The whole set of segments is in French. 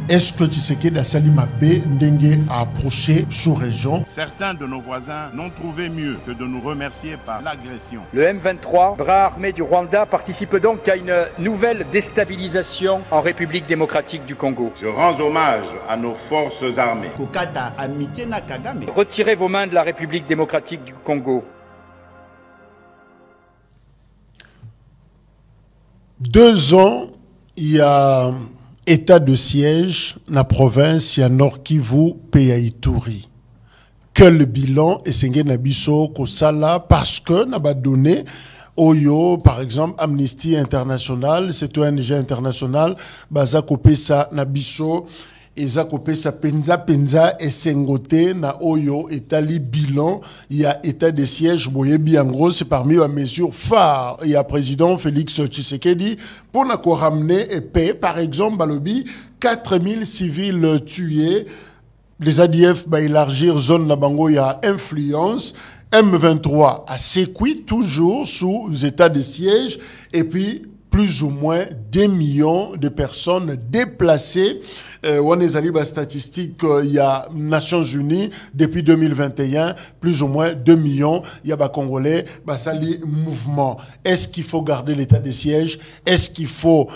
Est-ce que Tshisekedi a Salima B Ndenge a approché sous-région? Certains de nos voisins n'ont trouvé mieux que de nous remercier par l'agression. Le M23, bras armé du Rwanda, participe donc à une nouvelle déstabilisation en République démocratique du Congo. Je rends hommage à nos forces armées. Retirez vos mains de la République démocratique du Congo. 2 ans, il y a état de siège dans la province, il y a Nord Kivu, Pays Ituri. Quel bilan est-ce que Nabiso Kosala parce que n'a pas donné Oyo, par exemple, Amnesty International, c'est ONG international, baza kopesa Nabiso, eza kopesa penza et sengote na Oyo etali bilan, il y a état de siège boyebi en gros, c'est parmi les mesures phares. Il y a président Félix Tshisekedi pour na ko ramener et paix, par exemple, balobi 4000 civils tués. Les ADF va élargir zone la bango, il y a influence. M23 a sécuit toujours sous état de siège et puis plus ou moins 2 millions de personnes déplacées. On est allé à statistique, il y a Nations Unies, depuis 2021, plus ou moins 2 millions, il y a des Congolais, sali mouvement. Est-ce qu'il faut garder l'état de siège? Est-ce qu'il faut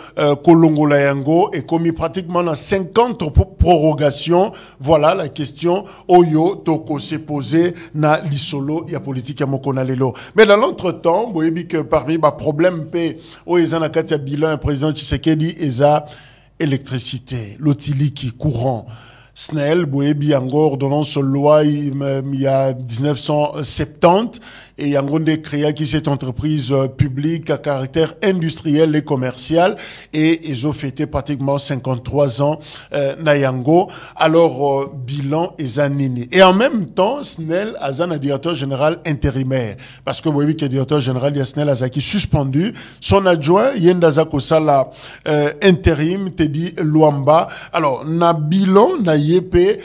Kolongola Yango? Et comme il pratiquement dans 50 prorogations, voilà la question, Oyo, Toko s'est posé, na l'isolo, il y a politique à Mokonalelo. Mais dans l'entretemps, vous voyez que parmi les problèmes, Oyezana Katia Bilan, président Tshisekedi, Eza, électricité, l'otiliki courant. SNEL, Boebi Angor, ordonnance loi il y a 1970 et il y a créé qui cette entreprise publique à caractère industriel et commercial et ils ont fêté pratiquement 53 ans Nayango. Alors bilan est anini. Et en même temps, SNEL a un directeur général intérimaire parce que Boebi qui est directeur général il y a SNEL Azaki suspendu son adjoint Yenda Kosala intérim Teddy Luamba. Alors na bilan na yépé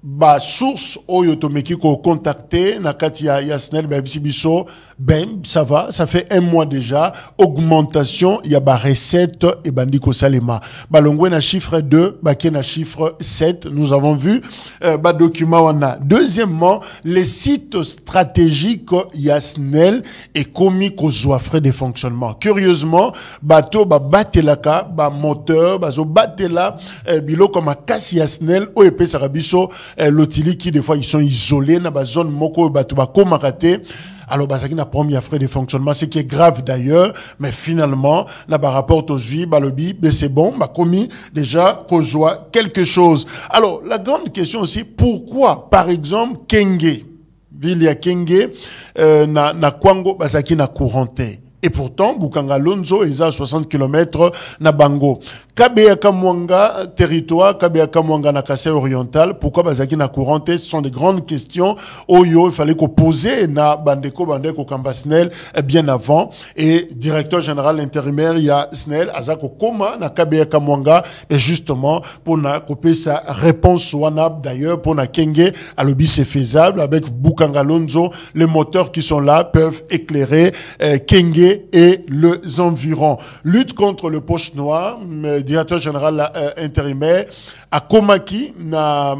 ba source oyo tomeki ko contacter na kati ya Yasnel ba biso ben ça va, ça fait 1 mois déjà augmentation il y a ba recette et bandiko salema balongwe na chiffre 2 ba ke na chiffre 7 nous avons vu ba document wana. Deuxièmement, les sites stratégiques Yasnel et commis kozwa frais de fonctionnement. Curieusement, bato ba batelaka ba moteur bazo batela bilo comme a kasi Yasnel o epé sarabiso l'otili qui des fois ils sont isolés dans la zone moko bato ba komakate. Alors bazaki na première frais de fonctionnement, ce qui est grave d'ailleurs, mais finalement là ba rapport aux huit balobi mais c'est bon, ba commis déjà kozwa quelque chose. Alors la grande question aussi, pourquoi par exemple Kenge ville ya Kenge na Kwango bazaki na couranté? Et pourtant, Bukanga Lonzo est à 60 km na Bango. Kabea Kamwanga, territoire, Kabea Kamwanga na Kassai oriental, pourquoi Bazaki na couranté? Ce sont des grandes questions. Oyo, il fallait qu'on posait na Bandeko Kamba Snel bien avant. Et directeur général intérimaire, il y a Snel, Azako Koma, na Kabea Kamwanga, et justement, pour na couper sa réponse Wanab, d'ailleurs, pour na Kenge, à l'obi c'est faisable, avec Bukanga Lonzo, les moteurs qui sont là peuvent éclairer Kenge et les environs. Lutte contre le poche noir, directeur général intérimaire, à Komaki, na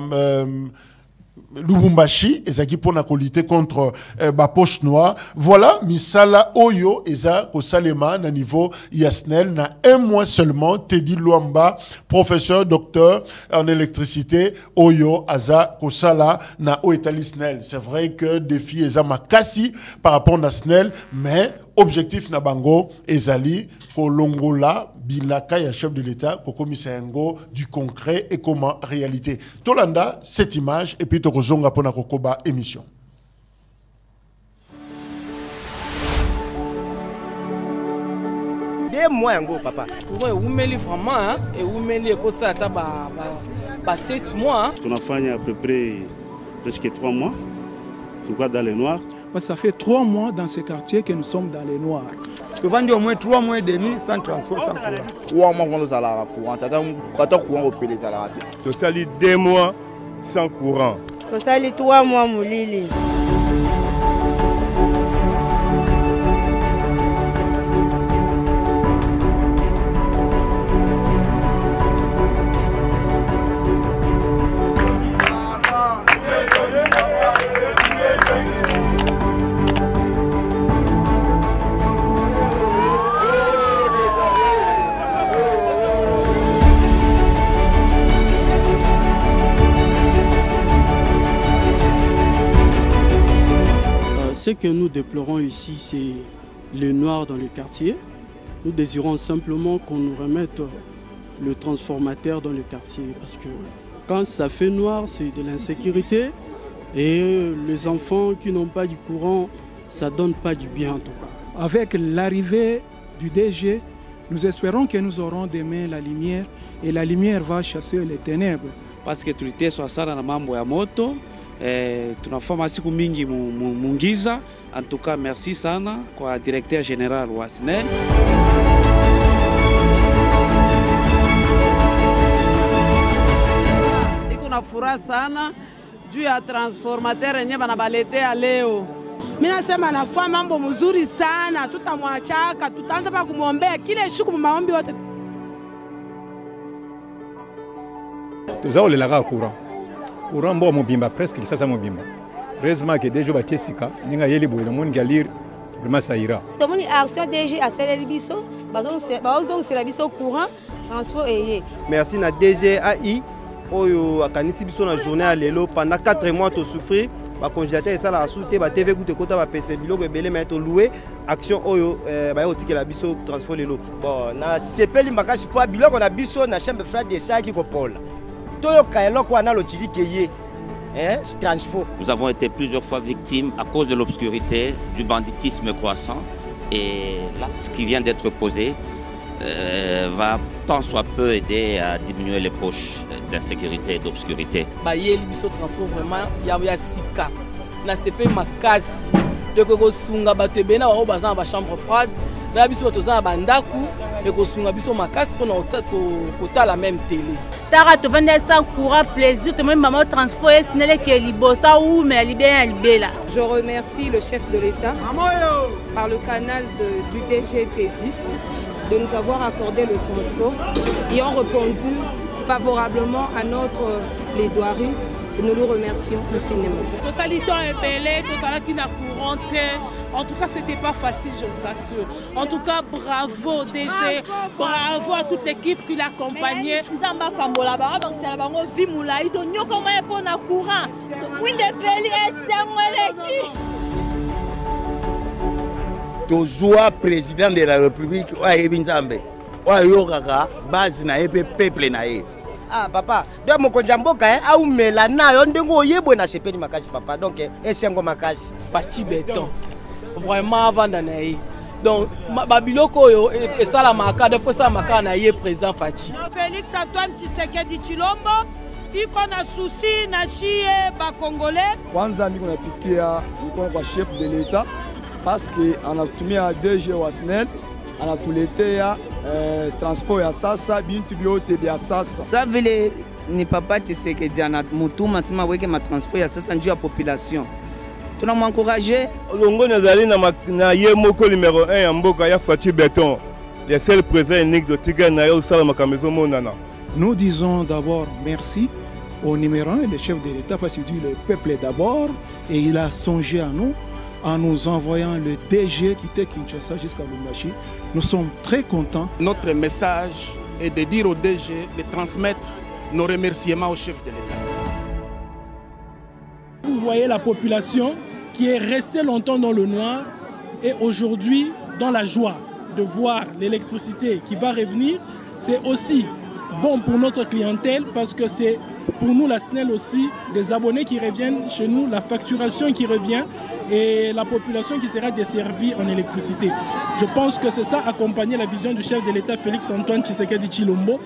Lubumbashi, ezaki pour na lutter contre ba poche noire. Voilà, misala oyo eza kosalema na niveau Yasnel na 1 mois seulement. Teddy Luamba, professeur docteur en électricité, oyo aza kosala na oetali Snel. C'est vrai que défi eza makasi par rapport à Snel, mais objectif na bango ezali kolongola bilaka ya chef de l'État kokomisa yango du concret et comment réalité. Tolanda cette image et puis tokozonga pona kokoba émission. Des mois yango papa. Ouais, umeli vraiment hein et umeli ko ça ta ba 7 mois. Hein? On a fait à peu près presque 3 mois. C'est quoi dans les noirs? Ça fait 3 mois dans ce quartier que nous sommes dans les noirs. Tu vends au moins 3 mois et demi sans transport, sans courant. 3 mois sans salaire courant. Quand on courant au pays, les salaires. Tu salis 2 mois sans courant. Tu salis 3 mois, Moulili. que nous déplorons ici, c'est le noir dans le quartier. Nous désirons simplement qu'on nous remette le transformateur dans le quartier. Parce que quand ça fait noir, c'est de l'insécurité. Et les enfants qui n'ont pas du courant, ça ne donne pas du bien en tout cas. Avec l'arrivée du DG, nous espérons que nous aurons demain la lumière. Et la lumière va chasser les ténèbres. Parce que tuliteswa sana na mambo ya moto, tunafanya siku mingi mungiza. En tout cas, merci sana kwa directeur général wa SNEL. Niko na furaha sana juu ya transformateur yenyewe banabaletea leo. Mimi nasema nafanya mambo mzuri sana, tutamwachaka, tutaanza pa kumwombea kile shuku maombi yote. Tuzaolelaka courant. Courant mbo mobimba presque kisasa mobimba. Heureusement que déjà batie sika ninga yeli boye na moni galir vraiment ça ira. Tomoni action DG a celle biso, bazong c'est la biso courant transport et. Merci na DG AI oyo akanisi biso na journée à lelo pendant 4 mois to souffrir. Ba congélateur ça la soute ba TV goute kota ba PC biloko ebele mais to louer action oyo ba otiki la biso transport lelo. Bon na sepeli makasi po biloko na biso na chambre frère de ça qui kopola. Toyo kaeloko ana lo tiki transfo. Nous avons été plusieurs fois victimes à cause de l'obscurité, du banditisme croissant, et l'acte qui vient d'être posé va tant soit peu aider à diminuer les poches d'insécurité et d'obscurité. Bayeli biso transfo vraiment ya sika na sepe makasi de ko sunga bato bena ba bazan ba chambre froide na biso toza bandaku de ko sunga biso makasi pour na la même télé. Tara to vendre sans courant plaisir to même maman transfo SNEL ke libosa ou mais libéa libela. Je remercie le chef de l'État par le canal du DG Teddy de nous avoir accordé le transport et ont répondu favorablement à notre plaidoirie. Nous le remercions infiniment. Tout ça, l'État est belé, tout ça qui n'a courant. En tout cas, c'était pas facile, je vous assure. En tout cas, bravo DG, bravo à toute l'équipe qui l'accompagnait. Tozoa président de la République, Oyevinzambe, Oyokaka, base na epe peuple na e. Ah papa, donc mon konjamboka au melana yo ndengo oyebwe na sepeni makasi papa donc esengo makasi. Fachi béton. Vraiment avant d'anaï. Donc babiloko yo et ça la maka de fois ça maka na yé président Fachi. Félix Antoine Tshisekedi Tshilombo iko na souci na chie ba congolais. Kwanza niko napikia niko kwa chef de l'État parce que anatumia DG wa SNEL anatuletea transport ya sasa bintu byote bya sasa. Ça vile ni papa Tshisekedi anamutuma sima weke ma transport ya sasa njoo ya population. Tunamwencourager. Longo nazali na ye moko numéro 1 ya mboka ya Fachi Béton. Le seul président unique de Tiga na yo sala makamezo monana. Nous disons d'abord merci au numéro 1, le chef de l'État, parce qu'il dit le peuple d'abord et il a songé à nous en nous envoyant le DG qui était Kinshasa jusqu'à Lubumbashi. Nous sommes très contents. Notre message est de dire au DG de transmettre nos remerciements au chef de l'État. Vous voyez la population qui est restée longtemps dans le noir et aujourd'hui dans la joie de voir l'électricité qui va revenir. C'est aussi bon pour notre clientèle parce que c'est pour nous la SNEL aussi des abonnés qui reviennent chez nous, la facturation qui revient et la population qui sera desservie en électricité. Je pense que c'est ça accompagner la vision du chef de l'État Félix Antoine Tshisekedi Tshilombo.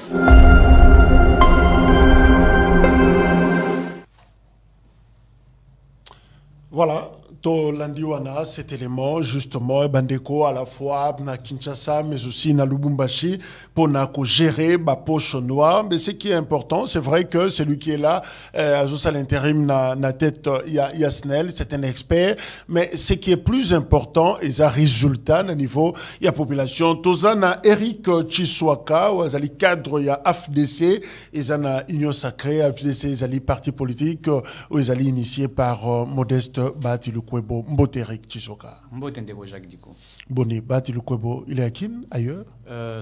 Voilà, to landiwana cet élément justement bandeko à la fois na Kinshasa mais aussi na Lubumbashi pour na gérer ba poche noire. Mais ce qui est important, c'est vrai que celui qui est là à l'intérim na tête ya SNEL, c'est un expert, mais ce qui est plus important est un résultat na niveau ya population. Tozana Eric Chiswaka ou azali cadre ya AFDC, ezana Union Sacrée AFDC ezali parti politique ou ezali initié par Modeste Batilukweba. Lukwebo, Mboterik Chisoka. Mbotendeko Jacques Diko. Boni, Bati Lukwebo, il est à qui ailleurs?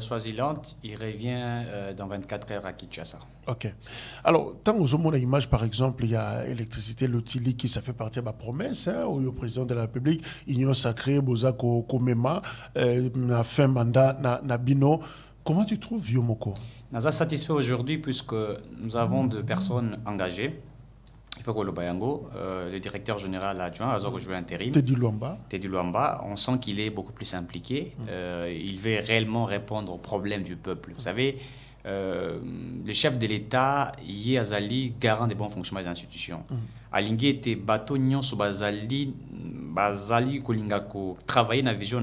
Swaziland, il revient dans 24 heures à Kinshasa. Ok. Alors, tant aux hommes, on a image, par exemple, il y a électricité, l'Otili qui ça fait partie de ma promesse, hein, au président de la République, Union sacrée, Bozako Komema, na fin mandat, na Bino. Comment tu trouves Yomoko? Nous sommes satisfaits aujourd'hui puisque nous avons deux personnes engagées. Il faut que le directeur général adjoint, Azor joué intérim. Teddy Luamba, on sent qu'il est beaucoup plus impliqué. Il veut réellement répondre aux problèmes du peuple. Vous savez, le chef de l'État, Yé Azali, garant des bons fonctionnements des institutions. Alingi était bateau nyon sous Bazali Kolingako, travailler dans la vision,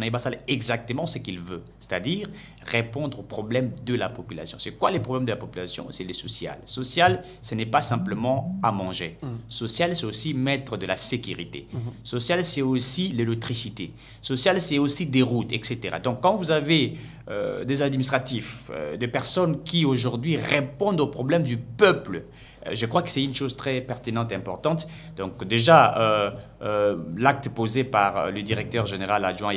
exactement ce qu'il veut, c'est-à-dire répondre aux problèmes de la population. C'est quoi les problèmes de la population? C'est les social. Social, ce n'est pas simplement à manger. Social, c'est aussi mettre de la sécurité. Social, c'est aussi l'électricité. Social, c'est aussi des routes, etc. Donc, quand vous avez des administratifs, des personnes qui aujourd'hui répondent aux problèmes du peuple, je crois que c'est une chose très pertinente et importante. Donc déjà, l'acte posé par le directeur général adjoint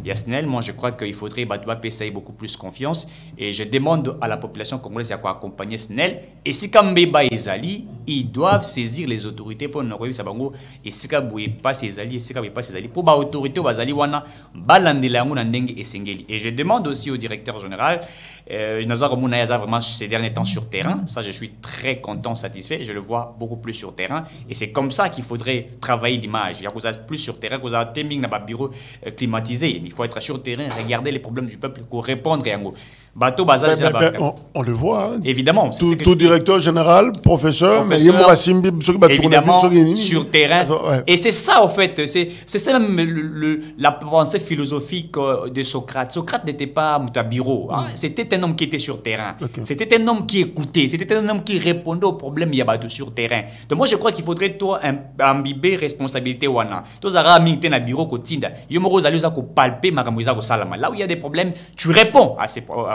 Yasnel, moi je crois qu'il faudrait payer beaucoup plus confiance. Et je demande à la population congolaise d'accompagner Snell. Et si Kambeba et Zali, ils doivent saisir les autorités pour nous sabango. Et si Kaboué pas ces alliés, si Kaboué pas ces alliés, pour les autorités Bazali wana balandela nguna ndenge et sengeli. Et je demande aussi au directeur général, Nazar Mounayaza vraiment ces derniers temps sur terrain. Ça, je suis très content, satisfait. Je le vois beaucoup plus sur terrain. Et c'est comme ça qu'il faudrait travailler l'image. Il y a plus sur terrain, il y a timing dans le bureau climatisé. Il faut être sur terrain, regarder les problèmes du peuple pour répondre. On le voit. Hein. Évidemment. Tout directeur général, professeur, mais évidemment, sur terrain. Ouais. Et c'est ça, en fait. C'est ça même la pensée philosophique de Socrate. Socrate n'était pas Moutabiro. Hein. C'était un homme qui était sur terrain. Okay. C'était un homme qui écoutait. C'était un homme qui répondait aux problèmes sur terrain. Donc moi, je crois qu'il faudrait toi imbiber responsabilité. Là où il y a des problèmes, tu réponds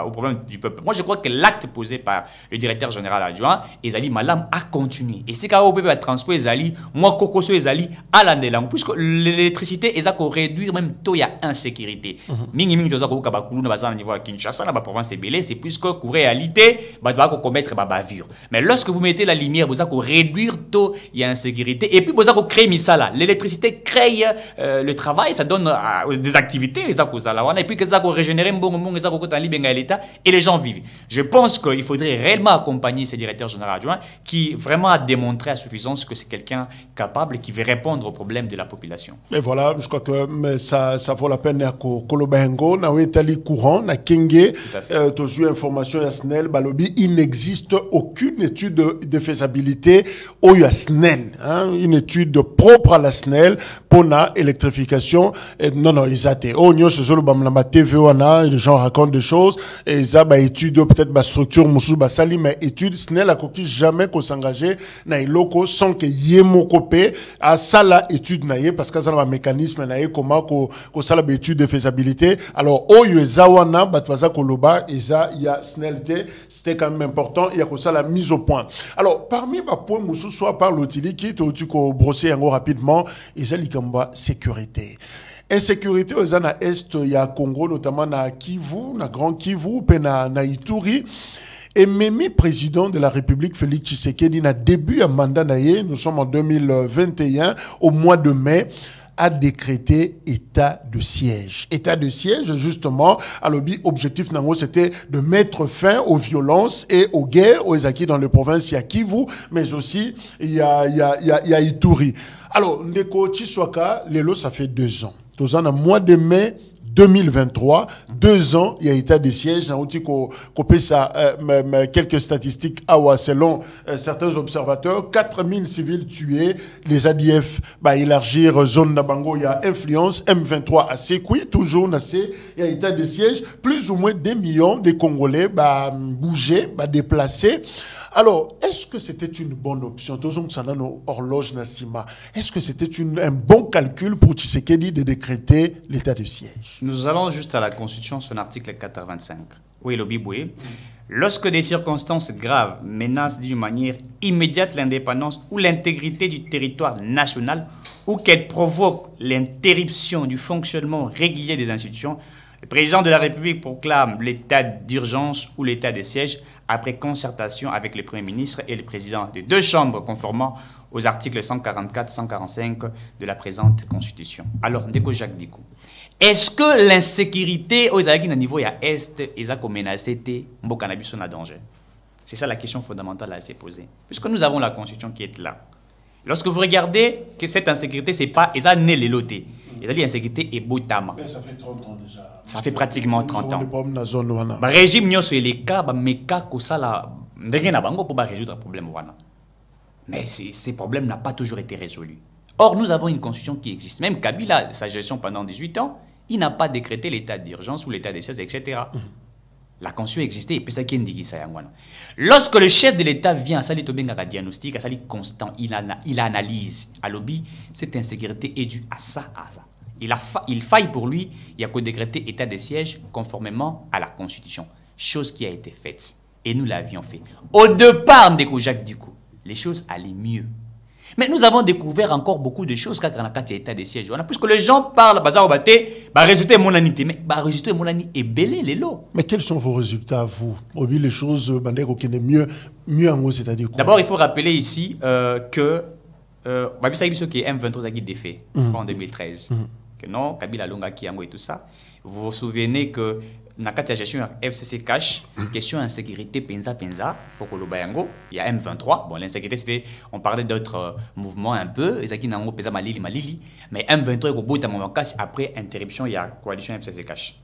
aux problèmes du peuple. Moi, je crois que l'acte posé par le directeur général adjoint, Ezali Malam, a continué. Et c'est quand on peut transférer Ezali, moi, Kokoso Ezali, à l'andelang, puisque l'électricité, ils ont réduire même taux, il y a insécurité. Mingi mingi toza ko kabakulu na bazana niveau à Kinshasa, na ba province belé, c'est puisque couvrir réalité, ba ko commettre ba bavure. Mais lorsque vous mettez la lumière, vous allez réduire taux, il y a insécurité. Et puis vous allez créer misala. L'électricité crée le travail, ça donne des activités, et puis que ça régénérer mbongo, ça ko tali benga l'État. Et les gens vivent. Je pense qu'il faudrait réellement accompagner ce directeur général adjoint qui vraiment a démontré à suffisance que c'est quelqu'un capable qui veut répondre aux problèmes de la population. Et voilà, je crois que ça vaut la peine à Kolobengo, na Wetali courant, na Kenge, tu as information Yasnel, Balobi, il n'existe aucune étude de faisabilité au Yasnel, hein, une étude propre à la SNEL pour la électrification. Non, ils ont oh, nous, c'est sur le TV, les gens racontent des choses. Et ça, bah, étude, peut-être, bah, structure, moussou, bah, sali, mais étude, ce n'est la coquille jamais qu'on s'engage dans les locaux sans que yé mon copé à ça la étude naïe, parce que ça, le mécanisme naïe, comment qu'on ça la étude de faisabilité. Alors, oh, yo, zawana, bah, toi, ça, koloba, et ça, il y a snelté, c'était quand même important, il y a comme ça la mise au point. Alors, parmi, bah, point, moussou, soit par l'outil qui est au-dessus qu'on brosser, rapidement, et ça, l'ikamba, sécurité. Insécurité aux na est il y a Congo notamment na Kivu, na Grand Kivu, puis na Ituri. Et même président de la République Félix Tshisekedi na début à mandat naïe, nous sommes en 2021 au mois de mai, a décrété état de siège. État de siège, justement, à l'objet objectif nango, c'était de mettre fin aux violences et aux guerres aux acquis dans les provinces. Il y a Kivu, mais aussi il y a Ituri. Alors, Ndeko Chiswaka, Lelo, ça fait 2 ans. Dans le mois de mai 2023, 2 ans, il y a état de siège. Quelques statistiques, selon certains observateurs, 4000 civils tués, les ADF élargir zone Nabango, il y a influence, M23 à Sekui, toujours il y a état de siège, plus ou moins 2 millions de Congolais bougés, déplacés. Alors, est-ce que c'était une bonne option? Est-ce que c'était un bon calcul pour Tshisekedi de décréter l'état de siège? Nous allons juste à la Constitution, son article 85. Oui, le Biboué. Lorsque des circonstances graves menacent d'une manière immédiate l'indépendance ou l'intégrité du territoire national ou qu'elle provoque l'interruption du fonctionnement régulier des institutions, le président de la République proclame l'état d'urgence ou l'état de siège après concertation avec le Premier ministre et le président des deux chambres conformément aux articles 144-145 de la présente Constitution. Alors, Ndeko Jacques Dikou, est-ce que l'insécurité au niveau à Est est menacée Mboka na biso na danger? C'est ça la question fondamentale à se poser. Puisque nous avons la Constitution qui est là. Lorsque vous regardez que cette insécurité, c'est pas Eza né les lotés. L'insécurité est Botama. Ça fait 30 ans déjà. Ça fait pratiquement 30 ans. Le régime nyoso et les cas, meka kosala ndenge na bango pour résoudre le problème wana. Mais ces problèmes n'ont pas toujours été résolus. Or, nous avons une constitution qui existe. Même Kabila, sa gestion pendant 18 ans, il n'a pas décrété l'état d'urgence ou l'état des sièges, etc. La constitution existait et puis ça qui est lorsque le chef de l'État vient à Sali Tobenga diagnostic, à Sali constant, il analyse à lobby, cette insécurité est due à ça, à ça. Il faille pour lui, il y a qu'à décréter état des sièges conformément à la Constitution. Chose qui a été faite. Et nous l'avions fait. Au départ, Ndeko Jacques Dikou, les choses allaient mieux. Mais nous avons découvert encore beaucoup de choses quand on a l'état des sièges. Puisque les gens parlent, résultat mon anité, mais résultat mon anité est belé les lots. Mais quels sont vos résultats, vous? Les choses mieux en haut, c'est-à-dire quoi? D'abord, il faut rappeler ici que qui est M23 a défait en 2013. Que non, Kabila Longa Kiango et tout ça. Vous vous souvenez que dans la gestion FCC Cash, question insécurité Penza, faut que il y a M23. Bon, l'insécurité, c'était, on parlait d'autres mouvements un peu, Ezaki Nango, Peza Malili, mais M23 est au bout d'un moment, après interruption, il y a coalition FCC Cash.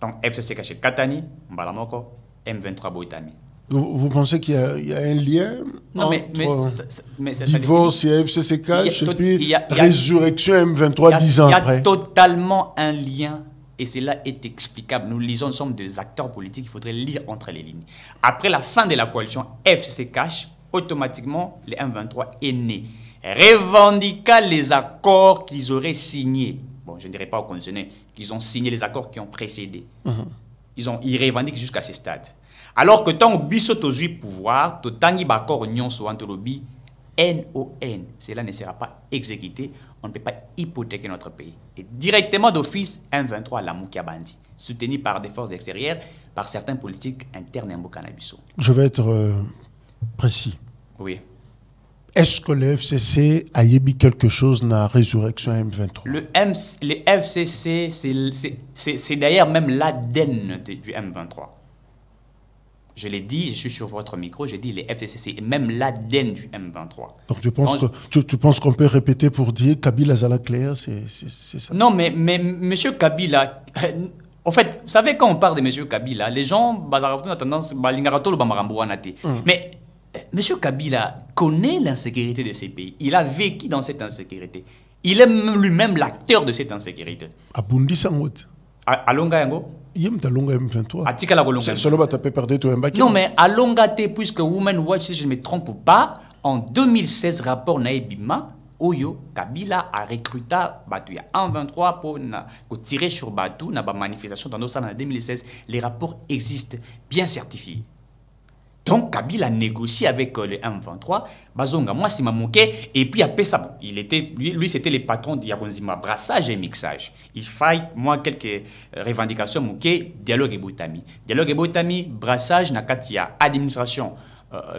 Donc FCC Cash, Katani, Mbalamoko, M23 Boitami. Vous pensez qu'il y a un lien entre divorce et FCC Cash et puis résurrection M23 10 ans après? Il y a totalement un lien. Et cela est explicable. Nous lisons, nous sommes des acteurs politiques, il faudrait lire entre les lignes. Après la fin de la coalition FCC Cash, automatiquement, le M23 est né. Revendiquant les accords qu'ils auraient signés. Bon, je ne dirais pas au conditionnel, qu'ils ont signé les accords qui ont précédé. Ils revendiquent jusqu'à ce stade. Alors que tant que Bissot au pouvoir, Totangi Bakor Nyon Soantolobi, NON, cela ne sera pas exécuté, on ne peut pas hypothéquer notre pays. Et directement d'office, M23 la Moukia Bandi, soutenu par des forces extérieures, par certains politiques internes en Bokanabiso. Je vais être précis. Oui. Est-ce que le FCC a émis quelque chose dans la résurrection M23? Le FCC, c'est d'ailleurs même l'ADN du M23. Je l'ai dit, je suis sur votre micro, j'ai dit les FCC, c'est même l'ADN du M23. Donc tu penses qu'on peut répéter pour dire Kabila Zala Claire, c'est ça? Non, mais M. Kabila, en fait, vous savez, quand on parle de M. Kabila, les gens ont tendance à mais M. Kabila connaît l'insécurité de ces pays. Il a vécu dans cette insécurité. Il est lui-même l'acteur de cette insécurité. À Bundi Sangot. À Longa Yango? Non, mais à Longate, puisque Women Watch, si je ne me trompe pas, en 2016, rapport Naibima, Oyo, Kabila a recruté Batu en 23 pour tirer sur Batu, dans la manifestation dans nos salles en 2016. Les rapports existent, bien certifiés. Donc Kabila négocie avec le M23, Bazonga, moi c'est Mamouké, et puis après ça, lui c'était le patron de Yagonzima, brassage et mixage. Il faille, moi, quelques revendications, Mouké, dialogue et Boutami. Dialogue et Boutami, brassage, Nakatia, administration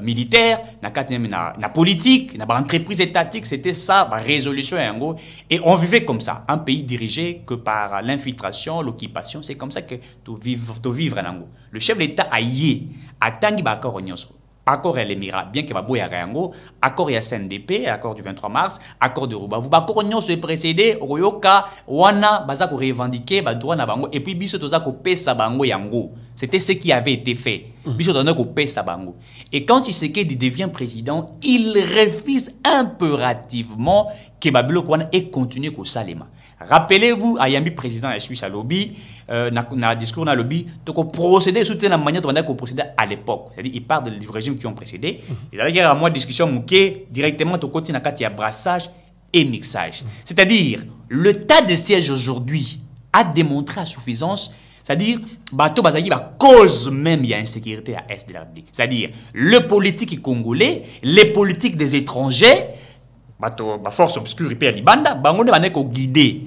militaire, na politique, na entreprise étatique, c'était ça, résolution et en gros. Et on vivait comme ça, un pays dirigé que par l'infiltration, l'occupation, c'est comme ça que tu vivre en gros. Le chef de l'État a yé, a tangi bakor nyonso. Accord à l'Émirat, bien que Baboya Rango, accord à CNDP, accord du 23 mars, accord de Rouba. Vous bakor nyonso est précédé, Oyoka, Wana, Bazako revendiqué, Badouana Bango, et puis Biso Tozako Pesa Bango Yango. C'était ce qui avait été fait. Biso Tozako Pesa Bango. Et quand Tshisekedi devient président, il refuse impérativement que Babilo Kwana ait continué qu'au Salema. Rappelez-vous, Ayambi président de Suisse à lobby, dans discours dans le lobby, donc on procédait sous la manière dont on procédait à l'époque. C'est-à-dire, il parle du régime qui ont précédé. Et là, il y a moi discussion mouké directement au côté il y a brassage et mixage. C'est-à-dire, le tas de sièges aujourd'hui a démontré à suffisance. C'est-à-dire, bateau bazaki ba cause même il y a insécurité à Est de la République. C'est-à-dire, le politique congolais, les politiques des étrangers force obscure et Libanda, bango ne ko guider,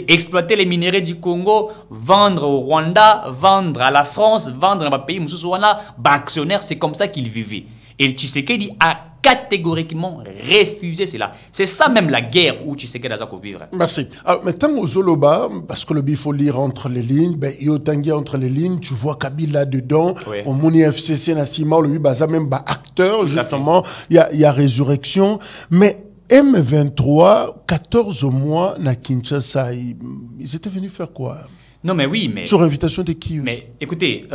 exploiter les minéraux du Congo, vendre au Rwanda, vendre à la France, vendre dans les pays musulmans, actionnaire, c'est comme ça qu'ils vivaient. Et Tshisekedi a catégoriquement refusé cela. C'est ça même la guerre où Tshisekedi a vivre. Merci. Alors maintenant aux Zoloba, parce que le il faut lire entre les lignes, ben Yotangi entre les lignes, tu vois Kabila dedans, au Mouni FCC Nassima, le Baza même acteur justement, il y a résurrection, mais M23, 14 mois na Kinshasa, ils étaient venus faire quoi? Non mais oui, mais... Sur invitation de qui? Mais écoutez,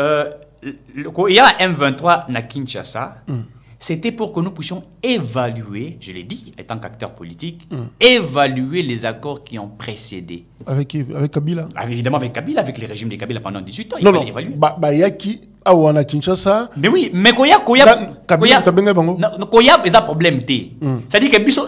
il y a M23 na Kinshasa, c'était pour que nous puissions évaluer, je l'ai dit, étant qu'acteur politique, évaluer les accords qui ont précédé. Avec qui? Avec Kabila? Évidemment avec Kabila, avec le régime de Kabila pendant 18 ans. Non, non, il y a qui? Ah, on a Kinshasa. Mais oui, mais Koya, ils ont problème. C'est-à-dire que Bisso,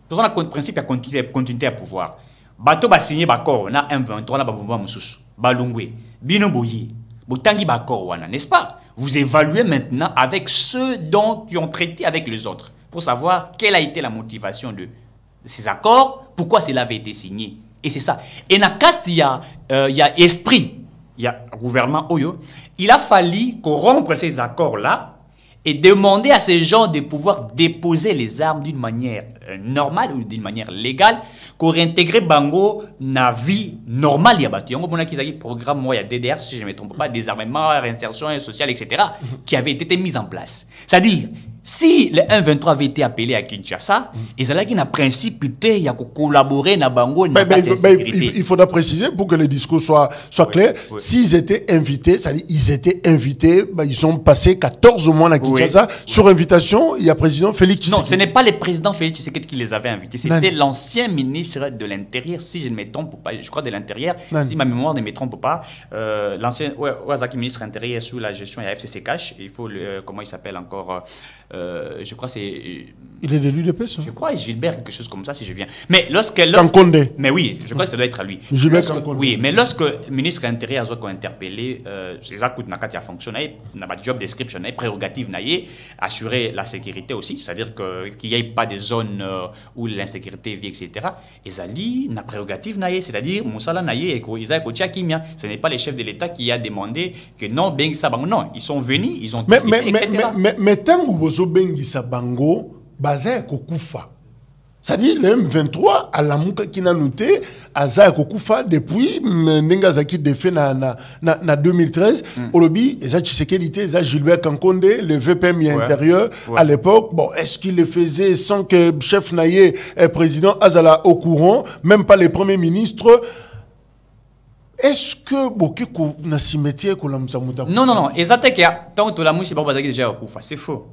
dans un principe, il y a continuité à pouvoir. Bato ba signé l'accord, on a M23, on a Babouba Moussous, Balungwe, Bino Boye, Botangi Bakor, n'est-ce pas? Vous évaluez maintenant avec ceux qui ont traité avec les autres pour savoir quelle a été la motivation de ces accords, pourquoi cela avait été signé. Et c'est ça. Et il y a esprit, il y a gouvernement Oyo, il a fallu corrompre ces accords-là et demander à ces gens de pouvoir déposer les armes d'une manière normale ou d'une manière légale pour réintégrer Bango na vie normale. Il y a un programme, il y a DDR, si je ne me trompe pas, désarmement, réinsertion sociale, etc., qui avait été mis en place. C'est-à-dire, si le 1-23 avait été appelé à Kinshasa, ils avaient un principe, il y a collaborer na Bango. Il faudra préciser pour que le discours soit clair. S'ils étaient invités, c'est-à-dire ils étaient invités, ils ont passé 14 mois à Kinshasa. Sur invitation, il y a le président Félix Tshisekedi. Non, ce n'est pas le président Félix Tshisekedi qui les avait invités, c'était l'ancien ministre de l'Intérieur, si je ne me trompe pas, je crois de l'Intérieur, si ma mémoire ne me trompe pas, l'ancien ministre de l'Intérieur sous la gestion de FCC Cash, il faut comment il s'appelle encore, je crois c'est... Il est de l'UDPS. Je crois Gilbert, quelque chose comme ça, si je viens. Mais Kankonde. Mais oui, je crois que ça doit être à lui. Gilbert Kankonde. Oui, mais lorsque le ministre de l'Intérieur a interpellé, les actes n'a fonctionné, n'a pas de job description, prérogative n'a assurer la sécurité aussi, c'est-à-dire qu'il n'y ait pas de zones où l'insécurité vit, etc. Et Zali n'a prérogative n'a c'est-à-dire Moussala n'a et Kimia. Ce n'est pas les chefs de l'État qui a demandé que non, Bengi Sabango. Non, ils sont venus, ils ont discuté, etc. Mais tant que vous Bengi Sabango, basé Kokufa. C'est-à-dire le M23 à la mouka qui n'a noté Aza Kokufa depuis Nengazaki défait na 2013 Olobi Eza Tshisekedi Eza Gilbert Kankonde le VPM intérieur à l'époque. Bon, est-ce qu'il le faisait sans que chef Naye président Azala au courant, même pas les premiers ministres? Est-ce que Bokeko na cimetière ko la musamuta? Non, exactement. Tant que la mouche c'est pas Bazaki déjà Kokufa, c'est faux.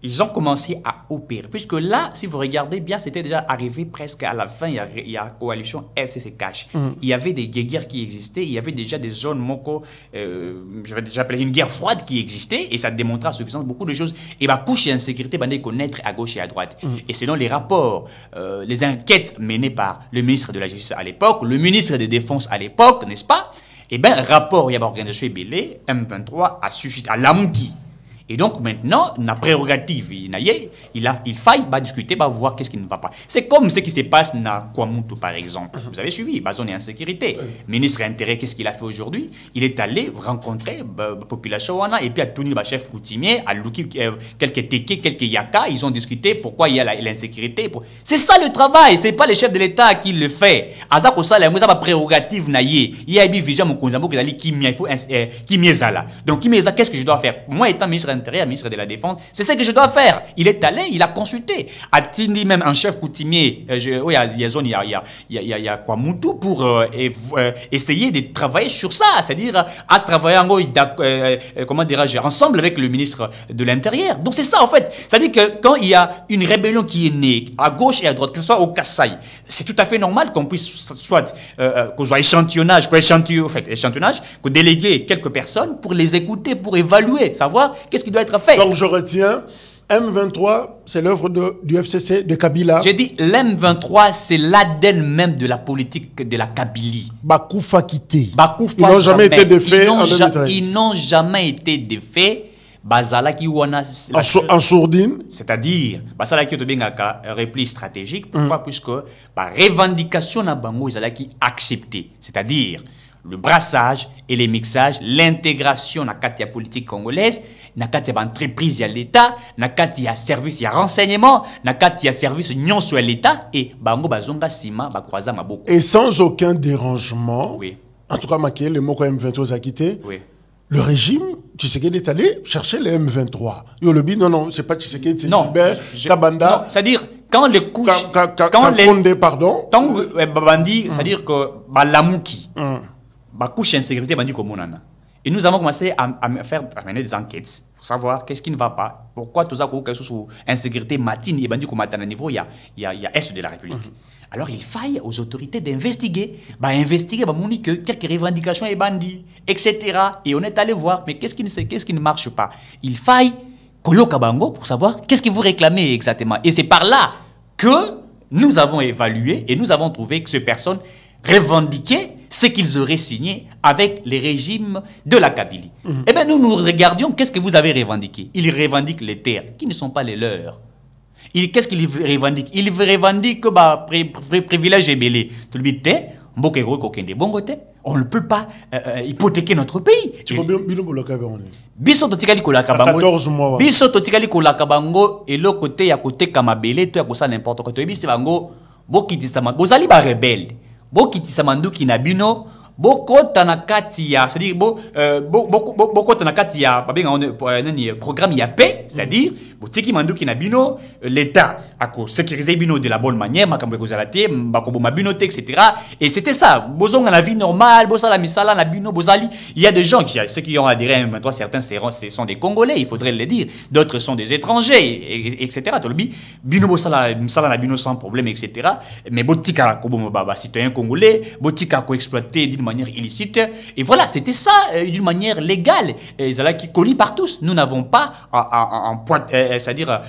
Ils ont commencé à opérer. Puisque là, si vous regardez bien, c'était déjà arrivé presque à la fin. Il y a coalition FCC Cash. Il y avait des guerres qui existaient. Il y avait déjà des zones Moko, je vais déjà appeler une guerre froide qui existait. Et ça démontrait à suffisance beaucoup de choses. Et ma couche et insécurité, on connaître à gauche et à droite. Et selon les rapports, les enquêtes menées par le ministre de la Justice à l'époque, le ministre de la Défense à l'époque, n'est-ce pas? Eh bien, rapport, il y a organisation Ebélé, M23 a suscité à Lamouki. Et donc maintenant, la prérogative, il faille discuter, voir qu'est-ce qui ne va pas. C'est comme ce qui se passe dans Kwamutu, par exemple. Vous avez suivi, Bazon est en sécurité. Ministre de l'Intérieur, qu'est-ce qu'il a fait aujourd'hui? Il est allé rencontrer la population, et puis à Touni, le chef coutumier, à Luki, quelques Teke, quelques Yaka, ils ont discuté pourquoi il y a l'insécurité. C'est ça le travail, c'est pas le chef de l'État qui le fait. Azako Sala, moi, ça ma prérogative, il y a une vision, mon konzambo, qui m'y là. Donc, qu'est-ce que je dois faire? Moi, étant ministre de l'Intérieur, ministre de la Défense, c'est ce que je dois faire. Il est allé, il a consulté. Atindi même un chef coutumier, il y a Kwamutu pour essayer de travailler sur ça, c'est-à-dire à travailler comment dirais-je, ensemble avec le ministre de l'Intérieur. Donc c'est ça en fait. C'est-à-dire que quand il y a une rébellion qui est née à gauche et à droite, que ce soit au Kassai, c'est tout à fait normal qu'on puisse soit qu'on soit échantillonnage, qu'on déléguer quelques personnes pour les écouter, pour évaluer, savoir qu'est-ce qui doit être fait. Donc je retiens, M23, c'est l'œuvre du FCC, de Kabila. J'ai dit, l'M23, c'est l'ADN même de la politique de la Kabylie. Bakoufa quitté. Bakoufa ils n'ont jamais été défaits en 2013. Ils n'ont jamais été défaits. bazala qui wana en sourdine, c'est-à-dire bazala qui tobengaka repli stratégique. Pourquoi? Puisque ba revendication na bango ezala qui accepté, c'est-à-dire le brassage et les mixages, l'intégration na kati ya politique congolaise, na kati ya entreprise ya l'État, na kati ya service ya renseignement, na kati ya service nyonso ya l'État, et bango bazonga sima ba croisa maboko. Et sans aucun dérangement. Oui. En tout cas, Maké, le mot M23 a quitté. Oui. Le régime, Tshisekedi est allé chercher les M23. Yolobi, non, c'est pas Tshisekedi, c'est Gilbert, Kabanda. C'est-à-dire, quand les couches. Quand les. Pardon. Tant Babandi, c'est-à-dire que Balamouki. Couche insécurité, bandi comme monana. Et nous avons commencé à mener des enquêtes pour savoir qu'est-ce qui ne va pas. Pourquoi tout ça, quelque chose sur insécurité matine et bandi comme à niveau, il y a Est de la République. Alors il faille aux autorités d'investiguer. Investiguer, que quelques revendications et bandits, etc. Et on est allé voir, mais qu'est-ce qui ne marche pas? Il faille Koyo Kabango pour savoir qu'est-ce que vous réclamez exactement. Et c'est par là que nous avons évalué et nous avons trouvé que ces personnes revendiquaient ce qu'ils auraient signé avec les régimes de la Kabylie. Eh bien, nous regardions qu'est-ce que vous avez revendiqué. Ils revendiquent les terres qui ne sont pas les leurs. Qu'est-ce qu'ils revendiquent? Ils revendiquent que privilège et belé. Tout le monde on ne peut pas hypothéquer notre pays. Biso totikali kolaka bango. Biso totikali kolaka bango et le côté ya côté kamabele to ya kosa n'importe quoi. To bisi bango bokitisa bozali ba rebelle. Bokitisa manduki na bino bokota na kati ya, c'est-à-dire bokota na kati ya programme ya paix, c'est-à-dire botiki manduki na bino l'État a sécurisé bino de la bonne manière makambo kozalate bakoboma bino etc. Et c'était ça. Bozonga la vie normale, bosala misala na bino bozali. Il y a des gens ceux qui ont adhéré à M23, certains ce sont des Congolais, il faudrait le dire. D'autres sont des étrangers, etc. Tolobi bino bosala misala na bino sans problème, etc. Mais botika koboma baba citoyen congolais, botika ko exploiter d'une manière illicite. Et voilà, c'était ça d'une manière légale. Zala qui connu par tous. Nous n'avons pas c'est-à-dire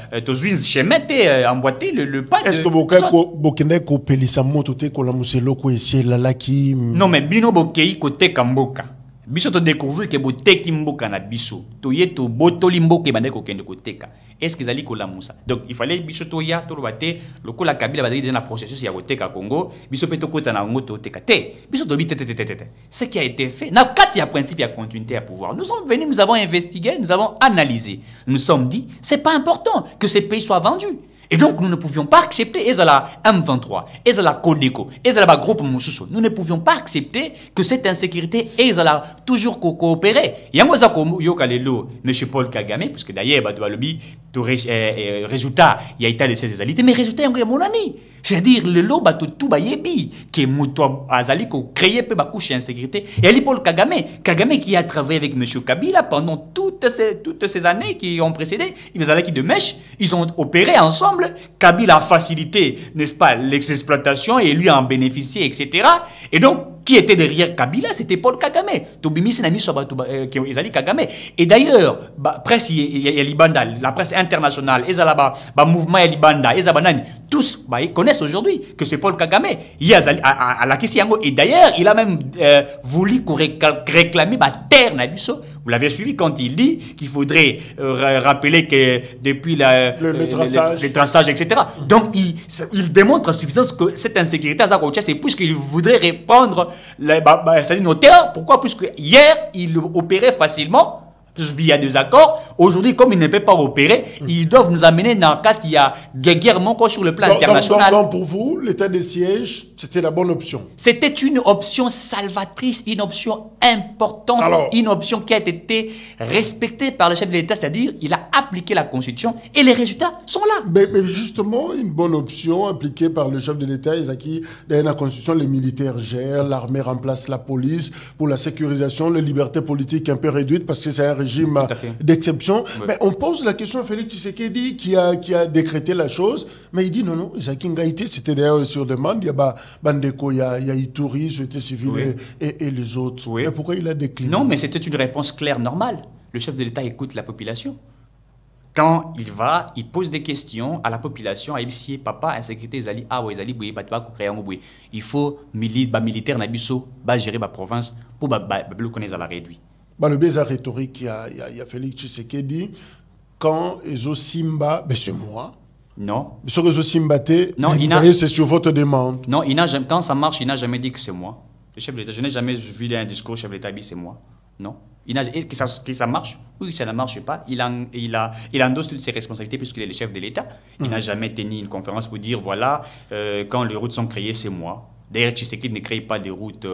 emboîté le pas. Est-ce que Bokende ko pelisa motote ko la muselo ko essayer la laki? Non mais bino bokei kote kamboka. Biso to découvrir que boteki mboka na biso. Toye to botoli mboka bande ko kende koteka. Est-ce que zali ko la musa? Donc il fallait biso to ya to bate loko la Kabila bazali dans la processus ya koteka Congo. Biso peto kota na ngoto teka te. Biso to bite. Ce qui a été fait. Na kati ya principe ya continuité à pouvoir. Nous sommes venus, nous avons investigué, nous avons analysé. Nous nous sommes dit, c'est pas important que ces pays soient vendus. Et donc, nous ne pouvions pas accepter, Ezala M23, Ezala Kodeko, Ezala groupe Moussoussou. Nous ne pouvions pas accepter que cette insécurité, Ezala toujours coopérer. Yangoza Komo Yokalelo, M. Paul Kagame, puisque d'ailleurs, Badoualobi, tout résultat, il y a été de ces égalités, mais résultat, il y a mon ami. C'est-à-dire, le lot, tout bayebi, qui est Moutoua Azali, qui a créé peu de insécurité. Et Ali Paul Kagame qui a travaillé avec M. Kabila pendant toutes ces années qui ont précédé, ils allaient qui de mèche, ils ont opéré ensemble. Kabila a facilité, n'est-ce pas, l'exploitation et lui en bénéficié, etc. Et donc, qui était derrière Kabila, c'était Paul Kagame. Et d'ailleurs, la presse internationale, mouvement tous ils connaissent aujourd'hui que c'est Paul Kagame. Et d'ailleurs, il a même voulu réclamer la terre. Vous l'avez suivi quand il dit qu'il faudrait rappeler que depuis le traçage, etc. Donc, il démontre à suffisance que cette insécurité, c'est puisqu'il voudrait répondre nos terres. Pourquoi? Puisque hier, il opérait facilement via des accords. Aujourd'hui, comme il ne peut pas opérer, ils doivent nous amener dans le cas il y a guerre sur le plan international. Donc, pour vous, l'état de siège, c'était la bonne option? C'était une option salvatrice, une option importante, une option qui a été respectée par le chef de l'État, c'est-à-dire il a appliqué la Constitution et les résultats sont là. Mais justement, une bonne option appliquée par le chef de l'État, dans la Constitution, les militaires gèrent, l'armée remplace la police pour la sécurisation, les libertés politiques un peu réduites parce que c'est un régime d'exception. Oui. Mais on pose la question à Félix Tshisekedi qui a décrété la chose, mais il dit non, Isaki Ngaïté, c'était d'ailleurs sur demande, il y a Bandeko, il y a Ituri, société civile et les autres. Oui. Mais pourquoi il a décliné? Non, mais c'était une réponse claire, normale. Le chef de l'État écoute la population. Quand il pose des questions à la population, papa, insécurité, il faut militaire, gérer la province pour la réduire. Bah, le baiser rhétorique, il y a Félix Tshisekedi, quand Ezo Simba, ben c'est moi. Non. Sur Ezo Simba, non, c'est sur votre demande. Non, quand ça marche, il n'a jamais dit que c'est moi. Le chef de l'État, je n'ai jamais vu un discours, le chef de l'État dit c'est moi. Non. Que ça marche, oui, ça ne marche pas. Il endosse toutes ses responsabilités puisqu'il est le chef de l'État. Il n'a jamais tenu une conférence pour dire voilà, quand les routes sont créées, c'est moi. D'ailleurs, Tshisekedi ne crée pas des routes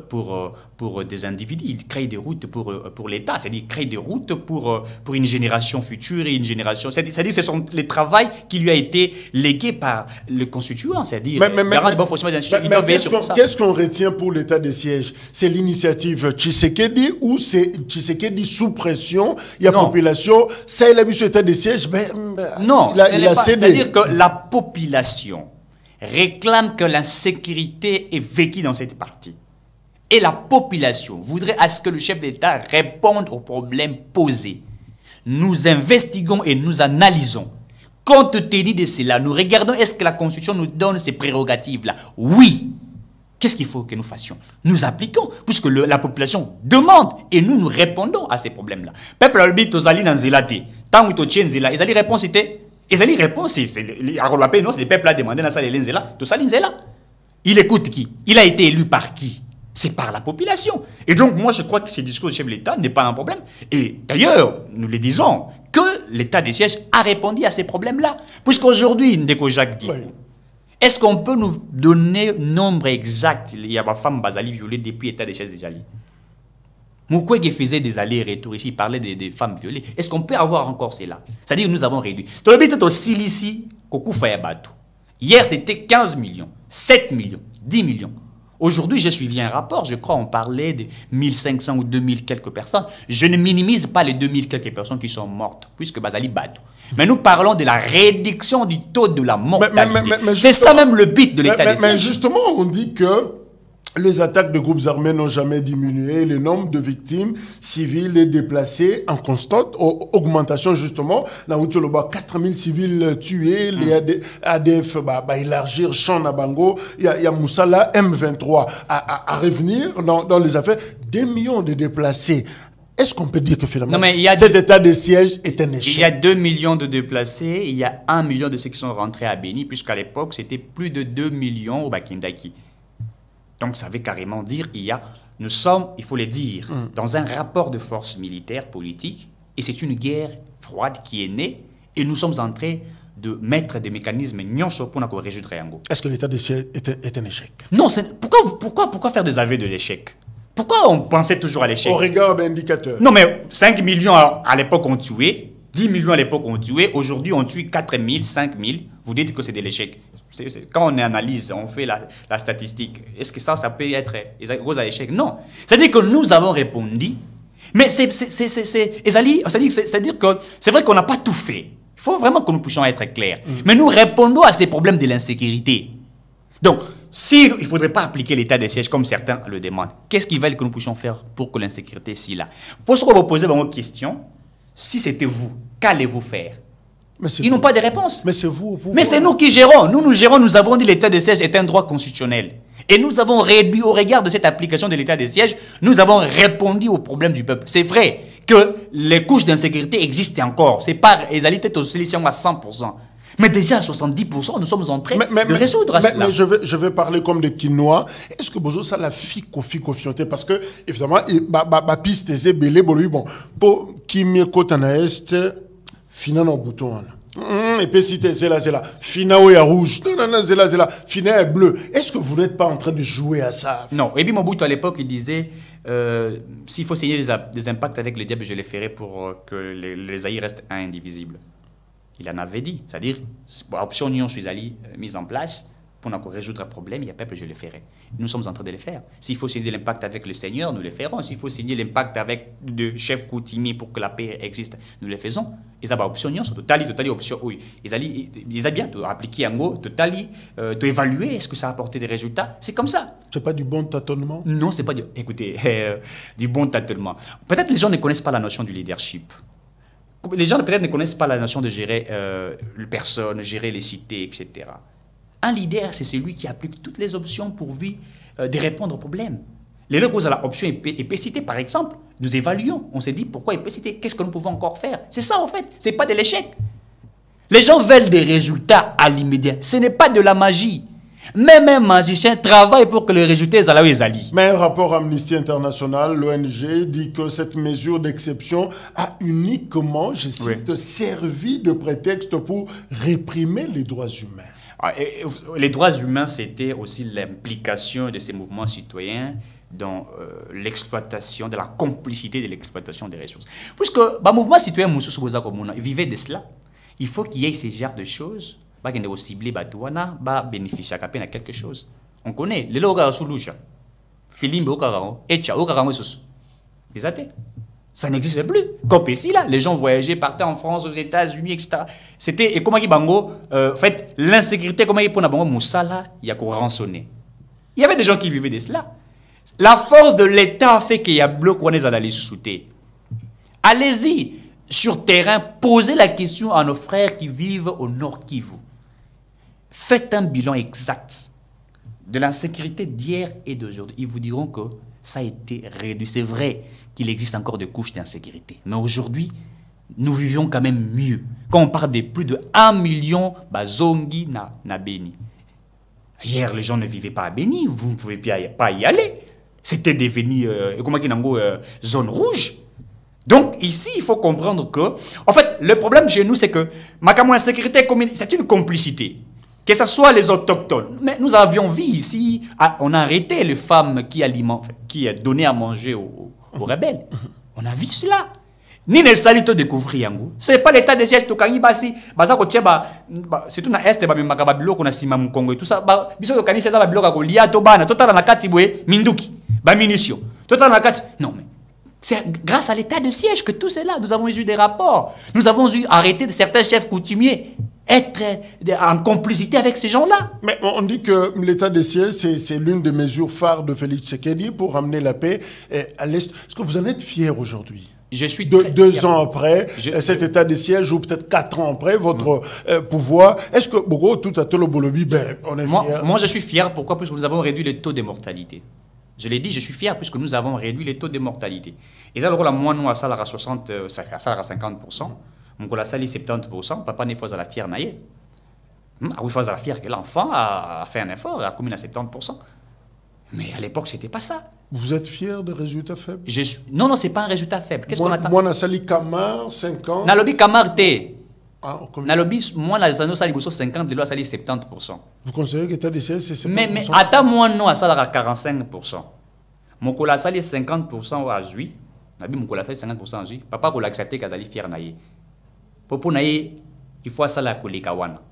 pour des individus, il crée des routes pour l'État. C'est-à-dire qu'il crée des routes pour une génération future et une génération. C'est-à-dire que ce sont les travaux qui lui a été légués par le constituant. C'est-à-dire garant de bon fonctionnement des institutions. Il doit veiller sur ça. Qu'est-ce qu'on retient pour l'état de siège? C'est l'initiative Tshisekedi ou c'est Tshisekedi sous pression? Il y a population, ça il a vu sur l'état de siège, non, il a cédé. C'est-à-dire que la population réclame que l'insécurité est vécue dans cette partie. Et la population voudrait à ce que le chef d'État réponde aux problèmes posés. Nous investiguons et nous analysons. Compte tenu de cela, nous regardons est-ce que la Constitution nous donne ces prérogatives-là. Oui. Qu'est-ce qu'il faut que nous fassions? Nous appliquons, puisque la population demande et nous répondons à ces problèmes-là. Peuple albit tozali dans zelate. Tant que tu tiens zela, ils réponse c'était. Et ça, les réponses, c'est le peuple a demandé dans ça, tout ça, il écoute qui? Il a été élu par qui? C'est par la population. Et donc, moi, je crois que ce discours du chef de l'État n'est pas un problème. Et d'ailleurs, nous le disons, que l'état des sièges a répondu à ces problèmes-là. Puisqu'aujourd'hui, Ndeko Jacques dit, est-ce qu'on peut nous donner nombre exact? Il y a ma femme Bazali violée depuis l'état des sièges déjà. Mukwege faisait des allers-retours ici, il parlait des femmes violées. Est-ce qu'on peut avoir encore cela? C'est-à-dire que nous avons réduit. Hier, c'était 15 millions, 7 millions, 10 millions. Aujourd'hui, j'ai suivi un rapport, je crois, on parlait de 1500 ou 2000 quelques personnes. Je ne minimise pas les 2000 quelques personnes qui sont mortes, puisque Bazali Batou. Mais nous parlons de la réduction du taux de la mortalité. C'est ça même le but de l'état des sièges. Mais justement, on dit que les attaques de groupes armés n'ont jamais diminué. Le nombre de victimes civiles et déplacées en constante augmentation, justement. Là où tu le vois, 4000 civils tués, les ADF élargir champ Nabango, il y a Moussala M23 à revenir dans les affaires. 2 millions de déplacés. Est-ce qu'on peut dire que finalement cet état de siège est un échec? Il y a 2 millions de déplacés, il y a 1 million de ceux qui sont rentrés à Béni, puisqu'à l'époque, c'était plus de 2 millions au Bakindaki. Donc, ça veut carrément dire nous sommes, il faut le dire, dans un rapport de force militaire, politique, et c'est une guerre froide qui est née, et nous sommes en train de mettre des mécanismes pour résoudre Yango. Est-ce que l'état de siège est un échec? Non, pourquoi faire des aveux de l'échec? Pourquoi on pensait toujours à l'échec? Au regard d'indicateur. Non, mais 5 millions à l'époque ont tué, 10 millions à l'époque ont tué, aujourd'hui on tue 4 000, 5 000, vous dites que c'est de l'échec. Quand on analyse, on fait la statistique, est-ce que ça peut être gros à l'échec? Non. C'est-à-dire que nous avons répondu, mais c'est-à-dire que c'est vrai qu'on n'a pas tout fait. Il faut vraiment que nous puissions être clairs. Mais nous répondons à ces problèmes de l'insécurité. Donc, s'il ne faudrait pas appliquer l'état des sièges comme certains le demandent, qu'est-ce qu'ils veulent que nous puissions faire pour que l'insécurité soit là? Pour ce qu'on va poser une question, si c'était vous, qu'allez-vous faire? Ils n'ont pas de réponse. Mais c'est vous. Mais c'est nous qui gérons. Nous gérons. Nous avons dit que l'état des sièges est un droit constitutionnel. Et nous avons réduit au regard de cette application de l'état des sièges, nous avons répondu aux problèmes du peuple. C'est vrai que les couches d'insécurité existent encore. C'est pas égalité de solution à 100%. Mais déjà à 70%, nous sommes en train de résoudre cela. Mais je vais parler comme des Quinois. Est-ce que Bozo ça la fi confianté? Parce que, évidemment, piste est belé, bon, pour qui me côte en est, fina no bouton. Et puis si t'es là, fina ou ya rouge. Non, zela, fina est bleu. Est-ce que vous n'êtes pas en train de jouer à ça? Non. Et puis Mobutu à l'époque, il disait, s'il faut signer des impacts avec le diable, je les ferai pour que les Aïe restent indivisibles. Il en avait dit, c'est-à-dire, option union suis allé mise en place, pour résoudre un problème, il y a peuple, je le ferai. Nous sommes en train de le faire. S'il faut signer l'impact avec le Seigneur, nous le ferons. S'il faut signer l'impact avec le chef coutumier pour que la paix existe, nous le faisons. Ils ont option union, totali option oui. Ils ont bien appliqué en gros, totali, évaluer est-ce que ça a apporté des résultats. C'est comme ça. C'est pas du bon tâtonnement? Non, c'est pas du. Écoutez, du bon tâtonnement. Peut-être les gens ne connaissent pas la notion du leadership. Les gens peut-être ne connaissent pas la notion de gérer les personnes, gérer les cités, etc. Un leader, c'est celui qui applique toutes les options pour de répondre aux problèmes. Les locaux à l'option épicité, par exemple, Nous évaluons, on s'est dit pourquoi il peut citer, qu'est-ce que nous pouvons encore faire. C'est ça en fait, c'est pas de l'échec. Les gens veulent des résultats à l'immédiat, ce n'est pas de la magie. Même un magicien travaille pour que les résultats soient là où ils allaient. Mais un rapport Amnesty International, l'ONG, dit que cette mesure d'exception a uniquement, je cite, servi de prétexte pour réprimer les droits humains. Les droits humains, c'était aussi l'implication de ces mouvements citoyens dans l'exploitation, de la complicité de l'exploitation des ressources. Puisque le mouvement citoyen, il vivait de cela. Il faut qu'il y ait ce genre de choses. Bah, qu'il y ait ciblé Batouana, bah, bénéficier à quelque chose. On connaît. Les logas sous louche. Filim, Bokarao, Echa, Okaramo, ça n'existe plus. Comme ici, là, les gens voyageaient, partaient en France, aux États-Unis, etc. C'était, et comment il bango, en fait, l'insécurité, comment il bango, Moussala, il y a qu'on rançonné. Il y avait des gens qui vivaient de cela. La force de l'État a fait qu'il y a bloc où on est allé sous-souter. Allez-y, sur terrain, posez la question à nos frères qui vivent au Nord Kivu. Faites un bilan exact de l'insécurité d'hier et d'aujourd'hui. Ils vous diront que ça a été réduit. C'est vrai qu'il existe encore des couches d'insécurité. Mais aujourd'hui, nous vivions quand même mieux. Quand on parle de plus de 1 million, Zongi na Beni. Hier, les gens ne vivaient pas à Beni. Vous ne pouvez pas y aller. C'était devenu zone rouge. Donc ici, il faut comprendre que, en fait, le problème chez nous, c'est que Makamo insécurité, c'est une complicité. Que ce soit les autochtones. Mais nous avions vu ici, on a arrêté les femmes qui donnaient à manger aux rebelles. On a vu cela. Ni les salitos découvrir. Ce n'est pas l'état de siège. C'est tout dans l'Est, on a Sima Mkongo et tout ça. Non, mais c'est grâce à l'état de siège que tout cela, nous avons eu des rapports. Nous avons arrêté certains chefs coutumiers être en complicité avec ces gens-là. Mais on dit que l'état de siège, c'est l'une des mesures phares de Félix Tshisekedi pour ramener la paix à l'Est. Est-ce que vous en êtes fier aujourd'hui? Je suis deux ans après cet état de siège, ou peut-être 4 ans après votre pouvoir, est-ce que Bogo, tout à le Bolobi, on est fier? Moi, je suis fier. Pourquoi? Parce que nous avons réduit le taux de mortalité. Je l'ai dit, je suis fier puisque nous avons réduit les taux de mortalité. Et ça, moi, nous, à 50%. Mon a sali 70%, papa n'est pas à la fière naïe. Oui, faut à la fière que l'enfant a fait un effort, a commis à 70%. Mais à l'époque, c'était pas ça. Vous êtes fier de résultats faibles? Non, c'est pas un résultat faible. Qu'est-ce qu'on attend? Moi, na sali Kamar 50. Nalobi Kamar té. Nalobi, moi, na sali 50, de l'eau sali 70%. Vous considérez que l'état de siège, c'est 70%? Mais attends, moi, non, à ça, 45%. Mon cola sali 50% à Jui. Nabi, mon cola sali 50% à Jui. Papa, pour l'accepter, qu'il a fier naïe. Pour naïe, il faut ça la kolikawana.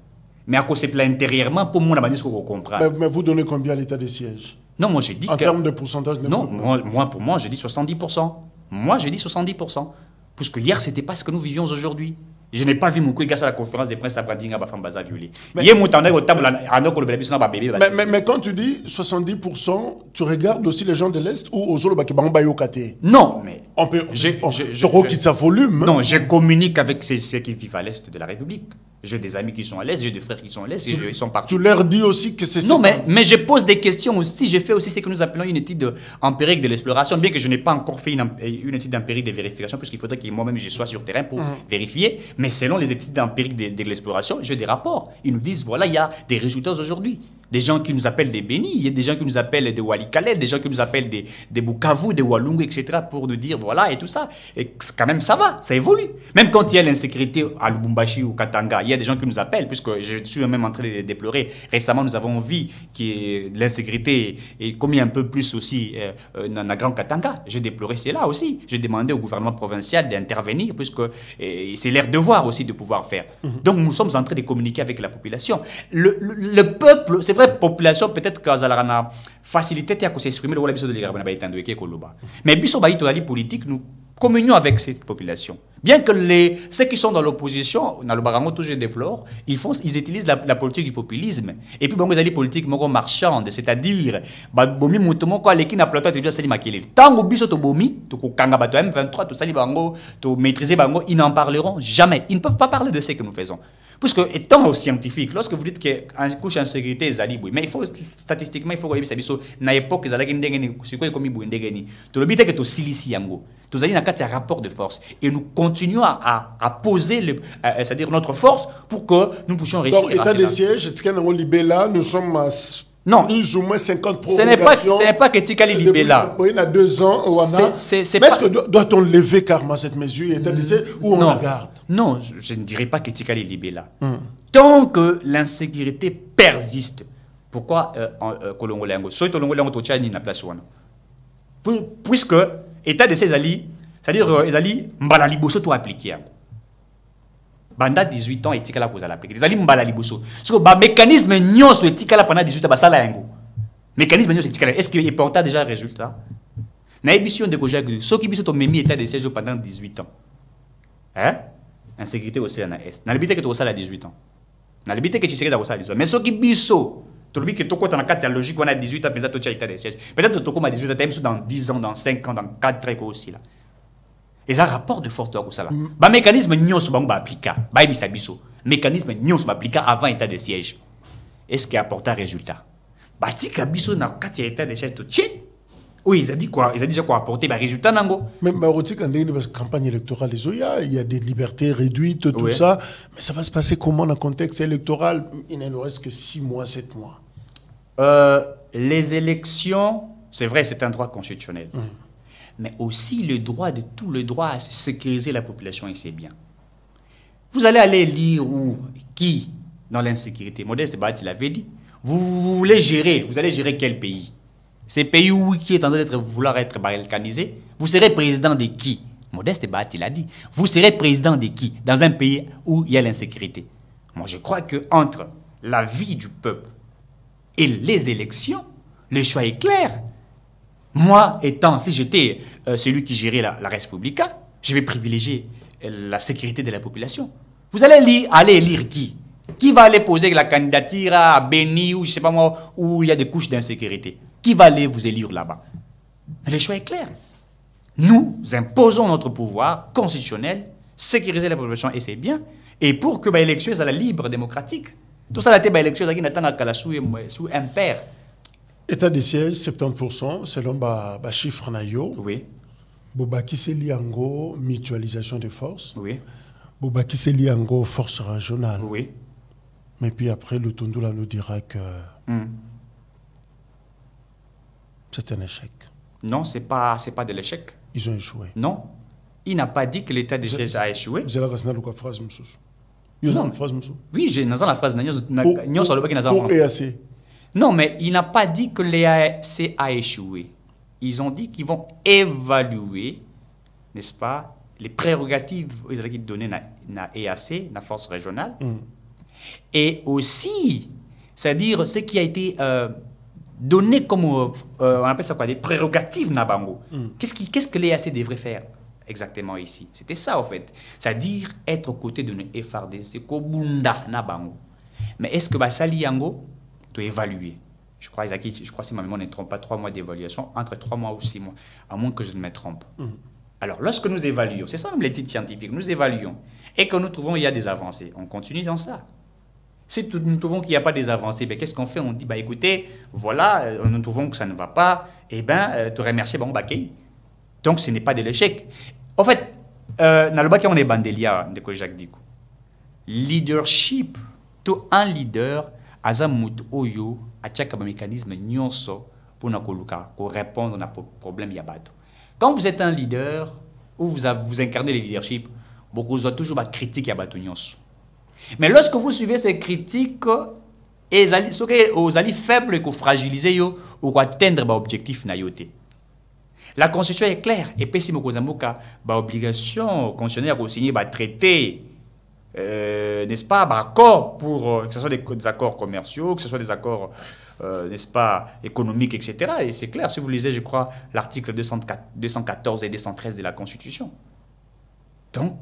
Mais à cause de intérieurement, pour moi, on comprend. Mais vous donnez combien à l'état de siège? Non, moi j'ai dit en termes de pourcentage de... Non, pour moi, j'ai dit 70%. Moi, j'ai dit 70%. Parce que hier, ce n'était pas ce que nous vivions aujourd'hui. Je n'ai pas vu mon couille à la conférence de presse à Brandinga Bafambaza violé. Mais quand tu dis 70%, tu regardes aussi les gens de l'Est ou aux autres qui sont bayokate? Non, mais on peut sa volume. Non, je communique avec ceux qui vivent à l'Est de la République. J'ai des amis qui sont à l'Est, j'ai des frères qui sont à l'Est, ils sont partis. Tu leur dis aussi que c'est... Non, mais je pose des questions aussi. Je fais aussi ce que nous appelons une étude empirique de l'exploration, bien que je n'ai pas encore fait une étude empirique de vérification, puisqu'il faudrait que moi-même je sois sur terrain pour vérifier. Mais selon les études empiriques de l'exploration, j'ai des rapports. Ils nous disent, voilà, il y a des résultats aujourd'hui. Des gens qui nous appellent des Béni, il y a des gens qui nous appellent des Walikale, des gens qui nous appellent des Bukavu, des Walungu, etc. pour nous dire voilà et tout ça. Et quand même, ça va, ça évolue. Même quand il y a l'insécurité à Lubumbashi ou Katanga, il y a des gens qui nous appellent, puisque je suis même en train de déplorer. Récemment, nous avons vu que l'insécurité est commis un peu plus aussi dans la Grande Katanga. J'ai déploré cela aussi. J'ai demandé au gouvernement provincial d'intervenir, puisque c'est leur devoir aussi de pouvoir faire. Donc, nous sommes en train de communiquer avec la population. Le peuple, c'est vrai, population, peut-être que ça a facilité à s'exprimer le rôle de l'État. Mais biso baïto ali politique, nous communions avec cette population. Bien que ceux qui sont dans l'opposition, dans le Barango, toujours je déplore, ils utilisent la politique du populisme. Et puis, ils ont des politiques marchandes, c'est-à-dire, bomi mutomo quoi l'équipe na plateau de Sali Makele. Tant que biso to bomi, to kanga bato M23, to Sali Bango, to maîtriser Bango, ils n'en parleront jamais. Ils ne peuvent pas parler de ce que nous faisons. Puisque, étant scientifique, lorsque vous dites qu'un couche en sécurité est Zali, mais il faut, statistiquement, il faut que vous na époque, ils allaient gagner, c'est quoi comme ils bouillent gagner. To le but est que to silici yango. Tous allons dans un rapport de force et nous continuons à poser c'est-à-dire notre force pour que nous puissions réussir. Donc, état de siège, nous sommes à plus ou moins 50 prolongations. Ce n'est pas que Tikali Libella. Il y a 2 ans, mais est-ce que doit-on lever carrément cette mesure, état de siège, ou on la garde? Non, je ne dirais pas que Tikali Libella. Tant que l'insécurité persiste, pourquoi Kolongolengo puisque état de ces alliés, c'est-à-dire les alliés mbala liboso tout appliqué. Banda 18 ans et tikala pour l'appliquer. Les alliés mbala liboso. Ce que mécanisme nyos et tikala pendant 18 ans basala yango. Mécanisme nyos et tikala. Est-ce qu'il porta déjà résultat? Na émission de koja que ceux qui biso to memi état de siège pendant 18 ans. Hein? Insécurité au CNA Est. Na libité que to sala 18 ans. Na libité que tu sais que to sala 18 ans. Mais ceux qui biso tu le que tu as la logique, on a 18 ans, peut-être tu as état de siège. Peut-être que tu as 18 ans, dans 10 ans, dans 5 ans, dans 4 ans aussi. Là. Et ça rapport de force, ça là. Le mécanisme n'y va appliquer. Le mécanisme n'y va appliquer avant l'état de siège. Est-ce qu'il apporte un résultat? Batika biso na kati état de siège, oui, ils ont dit quoi? Ils ont déjà quoi apporter un résultat nango. Mais quand il y a une campagne électorale, il y a des libertés réduites, tout ça. Mais ça va se passer comment dans le contexte électoral? Il ne nous reste que 6 mois, 7 mois. Les élections, c'est vrai, c'est un droit constitutionnel. Mais aussi tout le droit à sécuriser la population, et c'est bien. Vous allez aller lire qui dans l'insécurité? Modeste Bahati l'avait dit. Vous allez gérer quel pays? Ces pays qui est en train de vouloir être balkanisé, vous serez président de qui? Modeste Bahati l'a dit. Vous serez président de qui? Dans un pays où il y a l'insécurité. Moi, je crois qu'entre la vie du peuple et les élections, le choix est clair. Moi, si j'étais celui qui gérait la Respublica, je vais privilégier la sécurité de la population. Vous allez aller élire qui? Qui va aller poser la candidature à Beni ou je ne sais pas moi, où il y a des couches d'insécurité? Qui va aller vous élire là-bas? Mais le choix est clair. Nous imposons notre pouvoir constitutionnel, sécuriser la population, et c'est bien. Et pour que l'élection soit libre, démocratique, tout ça, l'élection sous impair. État de siège, 70%, selon le chiffre nayo. Oui. Bobaki c'est liango, mutualisation des forces. Oui. Bobaki c'est liango, force régionale. Oui. Mais puis après, le Tondula nous dira que c'est un échec. Non, c'est pas de l'échec. Ils ont échoué. Non. Il n'a pas dit que l'état de siège a échoué. Vous avez la phrase, monsieur. Non. Oui, j'ai la phrase. Non, mais il n'a pas dit que l'EAC a échoué. Ils ont dit qu'ils vont évaluer, n'est-ce pas, les prérogatives qu'ils ont données à l'EAC, la force régionale. Et aussi, c'est-à-dire ce qui a été donné comme, on appelle ça quoi, des prérogatives Nabango. Qu'est-ce que l'EAC devrait faire exactement ici? C'était ça, en fait. C'est-à-dire être aux côtés de nos FRDC, Kobunda Nabango. Mais est-ce que Basali Yango doit évaluer? Je crois, si ma mémoire ne trompe pas, 3 mois d'évaluation, entre 3 mois ou 6 mois, à moins que je ne me trompe. Alors, lorsque nous évaluons, c'est ça même les titres scientifiques, nous évaluons, et que nous trouvons qu'il y a des avancées, on continue dans ça. Si nous trouvons qu'il n'y a pas des avancées, ben, qu'est-ce qu'on fait? On dit, bah, écoutez, voilà, nous trouvons que ça ne va pas, et bien, tu remercies, bon, Bakei. Donc, ce n'est pas de l'échec. En fait, dans le Bakei, on est bandelia, de quoi Jacques Diko. Leadership, tout un leader, Azamut Oyo, a un mécanisme nyonso pour répondre à un problème yabato. Quand vous êtes un leader, ou vous incarnez le leadership, beaucoup ont toujours critiqué yabato nyonso. Mais lorsque vous suivez ces critiques, aux alliés faibles que vous fragilisez, ou atteindre l'objectif nayoté. La constitution est claire. Et puis si vous avez l'obligation constitutionnelle de signer un traité, n'est-ce pas, accord pour que ce soit des accords commerciaux, que ce soit des accords, n'est-ce pas, économiques, etc. Et c'est clair, si vous lisez, je crois, l'article 214 et 213 de la Constitution. Donc,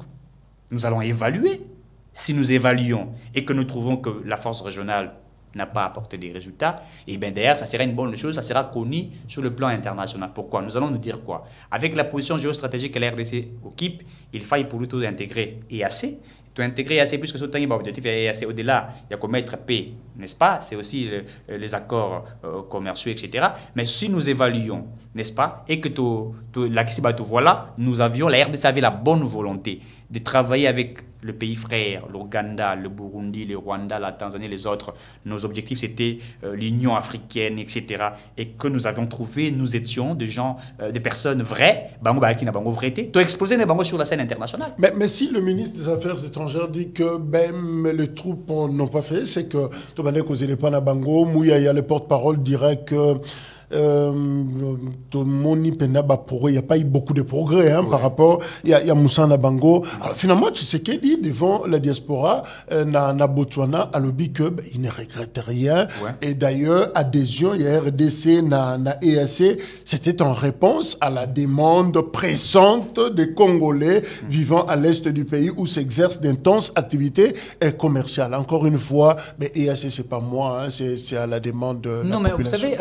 nous allons évaluer. Si nous évaluons et que nous trouvons que la force régionale n'a pas apporté des résultats, et bien derrière, ça sera une bonne chose, ça sera connu sur le plan international. Pourquoi? Nous allons nous dire quoi? Avec la position géostratégique que la RDC occupe, il faille pour lui tout intégrer EAC. Tout intégrer EAC, puisque ce temps, l'objectif est EAC au-delà, il y a qu'à mettre paix, n'est-ce pas? C'est aussi les accords commerciaux, etc. Mais si nous évaluons, n'est-ce pas? Et que voilà, nous avions, la RDC avait la bonne volonté de travailler avec le pays frère, l'Ouganda, le Burundi, le Rwanda, la Tanzanie, les autres. Nos objectifs, c'était l'Union africaine, etc. Et que nous avions trouvé, nous étions des gens, des personnes vraies, qui n'a pas vérité, tout exposé sur la scène internationale. Mais si le ministre des Affaires étrangères dit que les troupes n'ont pas fait, c'est que il y a le porte-parole dirait que il n'y a pas eu beaucoup de progrès par rapport à Moussa Nabango. Alors finalement, tu sais qu'il dit devant la diaspora na Botswana à l'objet qu'il ne regrette rien. Et d'ailleurs, adhésion à RDC na EAC, c'était en réponse à la demande pressante des Congolais vivant à l'est du pays où s'exercent d'intenses activités commerciales. Encore une fois, EAC c'est pas moi, c'est à la demande de la population. Non, mais vous savez,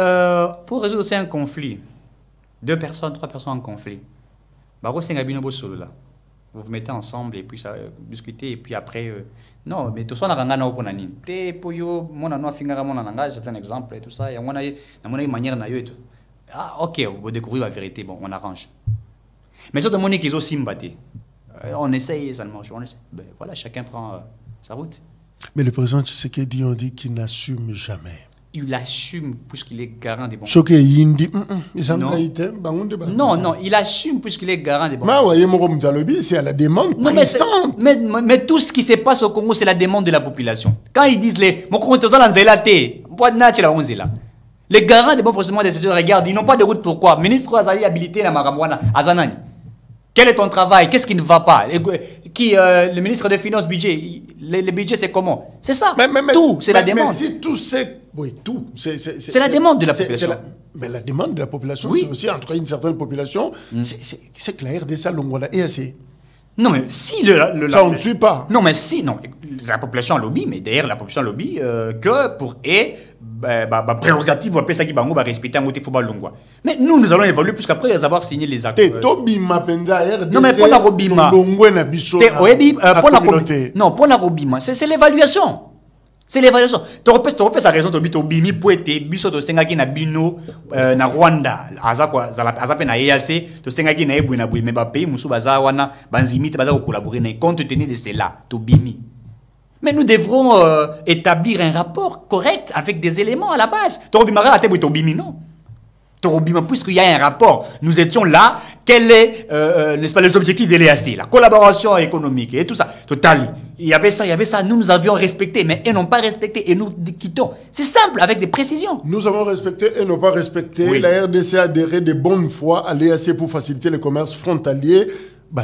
pour résoudre aussi un conflit, 2 personnes, 3 personnes en conflit, vous vous mettez ensemble et puis ça discuter et puis après non mais tout ça n'a rien à voir avec te poyo mon anno fingara mon nanga c'est un exemple et tout ça et on a une manière na yo et tout. Ah ok, vous découvrez la vérité, bon on arrange. Mais sur demande qu'ils ont simbaté, on essaye, ça ne marche, on essaie. Ben voilà, chacun prend sa route. Mais le président Tshisekedi on dit qu'il n'assume jamais. Il assume puisqu'il est garant des bons. Non, non, il assume puisqu'il est garant des bons. C'est à la demande. Non, mais tout ce qui se passe au Congo, c'est la demande de la population. Quand ils disent les garants des bons forcément décisions, regarde, ils n'ont pas de route, pourquoi? Ministre Azali habilité la Maramwana, Azanani. Quel est ton travail? Qu'est-ce qui ne va pas? Le ministre des Finances, budget, le budget c'est comment? C'est ça. Tout, c'est la demande. Mais si tout c'est... Oui, tout. C'est la demande de la population. Mais la demande de la population, c'est aussi, en tout cas, une certaine population, c'est que la RDC, l'Ongola et assez. Non, mais si ça, on ne suit pas. Non, mais si, non. La population lobby, mais derrière la population lobby, que pour prérogative, on appelle ça qui va respecter un motif longwa. Mais nous allons évoluer, puisqu'après avoir signé les accords. Non, mais pour la Robima. Non, pour la Robima, c'est l'évaluation. C'est l'évaluation. Tu repères sa raison, tu bimi poete, biso to sengaki na bino na Rwanda, azape na EAC, to sengaki na ebwe na bwe, mais ba pays musu baza wana, banzimite baza collaborer na compte tenu de cela, to bimi. Mais nous devrons établir un rapport correct avec des éléments à la base. To bimara ate bwe to bimi non. Puisqu'il y a un rapport, nous étions là, quel est, n'est-ce pas, les objectifs de l'EAC, la collaboration économique et tout ça, total. Il y avait ça, nous avions respecté, mais ils n'ont pas respecté et nous quittons. C'est simple, avec des précisions. Nous avons respecté et n'ont pas respecté. Oui. La RDC a adhéré de bonne foi à l'EAC pour faciliter le commerce frontalier.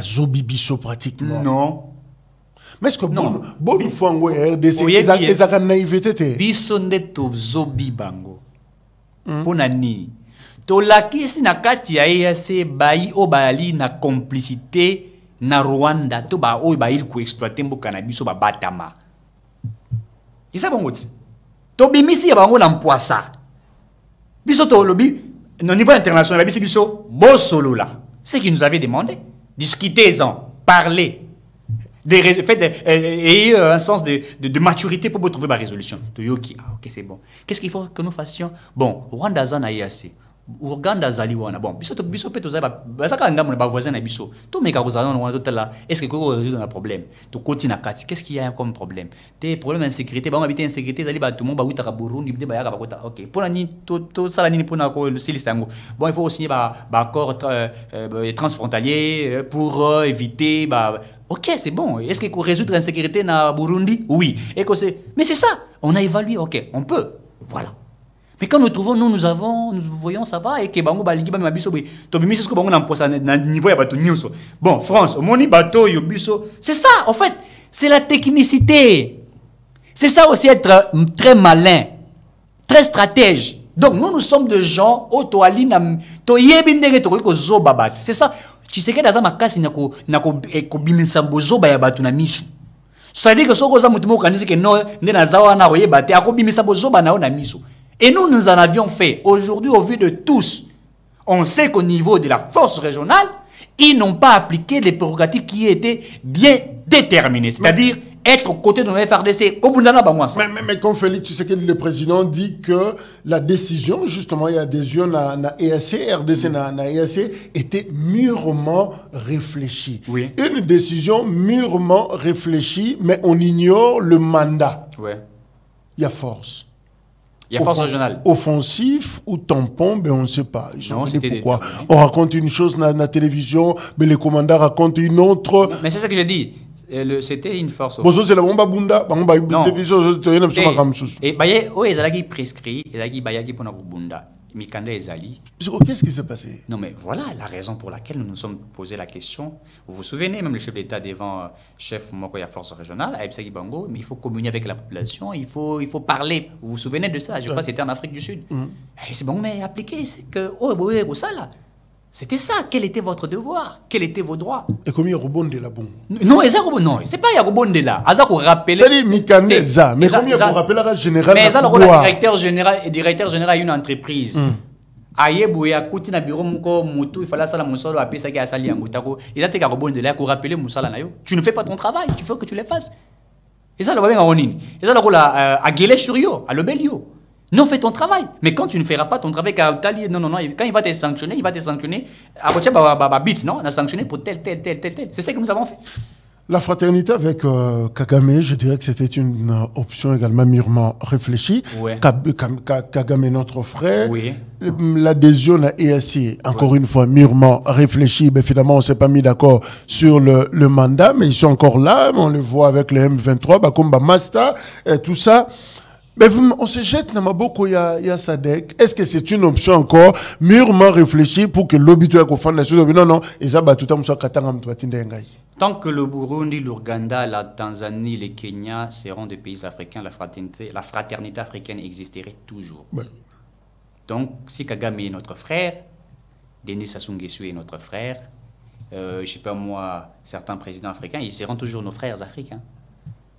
Zobibiso pratiquement. Non. Mais est-ce que bonne foi en RDC, ils ont naïveté? Bisondeto zobibango. Ponani. Tolakisi na kati ya EAC bayi obali na complicité na Rwanda to ba o bayi ko exploiter mboka na biso ba batama. Isa bongoti. To bimisi ya bango na mpoisa. Biso to lobby au niveau international biso bo solo là. C'est ce qu'ils nous avaient demandé. Discutez-en, parlez. Et un sens de maturité pour trouver ma résolution. Ok, c'est bon. Qu'est-ce qu'il faut que nous fassions? Bon, Rwanda zana EAC. Ouganda zaliwana bon biso pe tozaba bazaka ngamu na voisin na biso to meka kozana na totala est-ce que ko résoudre un problème to koti na kati qu'est-ce qu'il y a comme problème des problèmes d'insécurité ba habiter insécurité zali ba tout monde ba wita ka Burundi ba yaka ba kota OK pour ni to sala nini pour na ko le silisango bon il faut signer ba accord transfrontalier pour éviter OK c'est bon est-ce que ko résoudre l'insécurité na Burundi oui et que c'est mais c'est ça on a évalué OK on peut voilà. Mais quand nous trouvons, nous voyons ça va et que bango balingi ba mabiso be to bimisi ko bango na mposa na niveau ya bato nyonso. Bon, France, moni bato yo biso. C'est ça en fait, c'est la technicité. C'est ça aussi être très malin, très stratège. Donc nous sommes des gens auto alina to yebi ndenge to ko zo babat. C'est ça. Tshisekedi aza makasi nako bimisa bozoba ya batu na misu. C'est-à-dire que soko za mutumo kanisi ke no nde na zawa na oyeba te akobimisa bozoba na misu. Et nous en avions fait. Aujourd'hui, au vu de tous, on sait qu'au niveau de la force régionale, ils n'ont pas appliqué les prérogatives qui étaient bien déterminées. C'est-à-dire être aux côtés de nos FRDC. Mais comme Félix Tshisekedi, le président, dit que la décision, justement, il y a adhésion à EAC, RDC à EAC, était mûrement réfléchie. Oui. Une décision mûrement réfléchie, mais on ignore le mandat. Ouais. Il y a force. Il y a force régionale. Offensif ou tampon, ben on ne sait pas. Ils non, c'était pourquoi. On raconte une chose dans la télévision, mais les commandants racontent une autre. Mais c'est ça que j'ai dit. C'était une force. Bonjour, c'est la bomba bunda. Non. Et baye, oh, ils allaient prescrit, ils allaient baye pour notre bunda. Mikanda ezali. Qu'est-ce qui s'est passé? Non, mais voilà la raison pour laquelle nous nous sommes posé la question. Vous vous souvenez, même le chef d'État devant chef Mokoya Force Régionale, Aïbsaki Bango, mais il faut communier avec la population, il faut parler. Vous vous souvenez de ça? Je crois que c'était en Afrique du Sud. C'est bon, mais appliquez, c'est que, oh, ça là. C'était ça. Quel était votre devoir? Quels étaient vos droits? Et combien rebonde là bon? Non, non, c'est pas rebonde là. Aza ko rappeler. C'est Mikandeza. Mais combien vous rappelez la général? Mais ça le directeur général d'une entreprise. Ayebouya kuti na bureau moko mutu il fallait ça la musolo appeler ça qui a sali ngutako. Il a été rebonde là ko rappeler musala na yo. Tu ne fais pas ton travail, tu veux que tu le fasses. Et ça le va onini. Et ça la a gueler sur yo, à l'obelio. Non, fais ton travail. Mais quand tu ne feras pas ton travail, quand il va te sanctionner, non, on a sanctionné pour tel. C'est ça que nous avons fait. La fraternité avec Kagame, je dirais que c'était une option également mûrement réfléchie. Ouais. Kagame, notre frère. Oui. L'adhésion à EAC, encore une fois, mûrement réfléchie. Ben, finalement, on ne s'est pas mis d'accord sur le mandat, mais ils sont encore là. On le voit avec le M23, Bakumba Masta, tout ça. Mais on se jette dans Maboko, il y a Sadek. Est-ce que c'est une option encore mûrement réfléchie pour que l'obituaire qu'on fasse non, tant que le Burundi, l'Ouganda, la Tanzanie, le Kenya seront des pays africains, la fraternité africaine existerait toujours. Ouais. Donc, si Kagame est notre frère, Denis Sassou Nguesso est notre frère, je ne sais pas moi, certains présidents africains, ils seront toujours nos frères africains.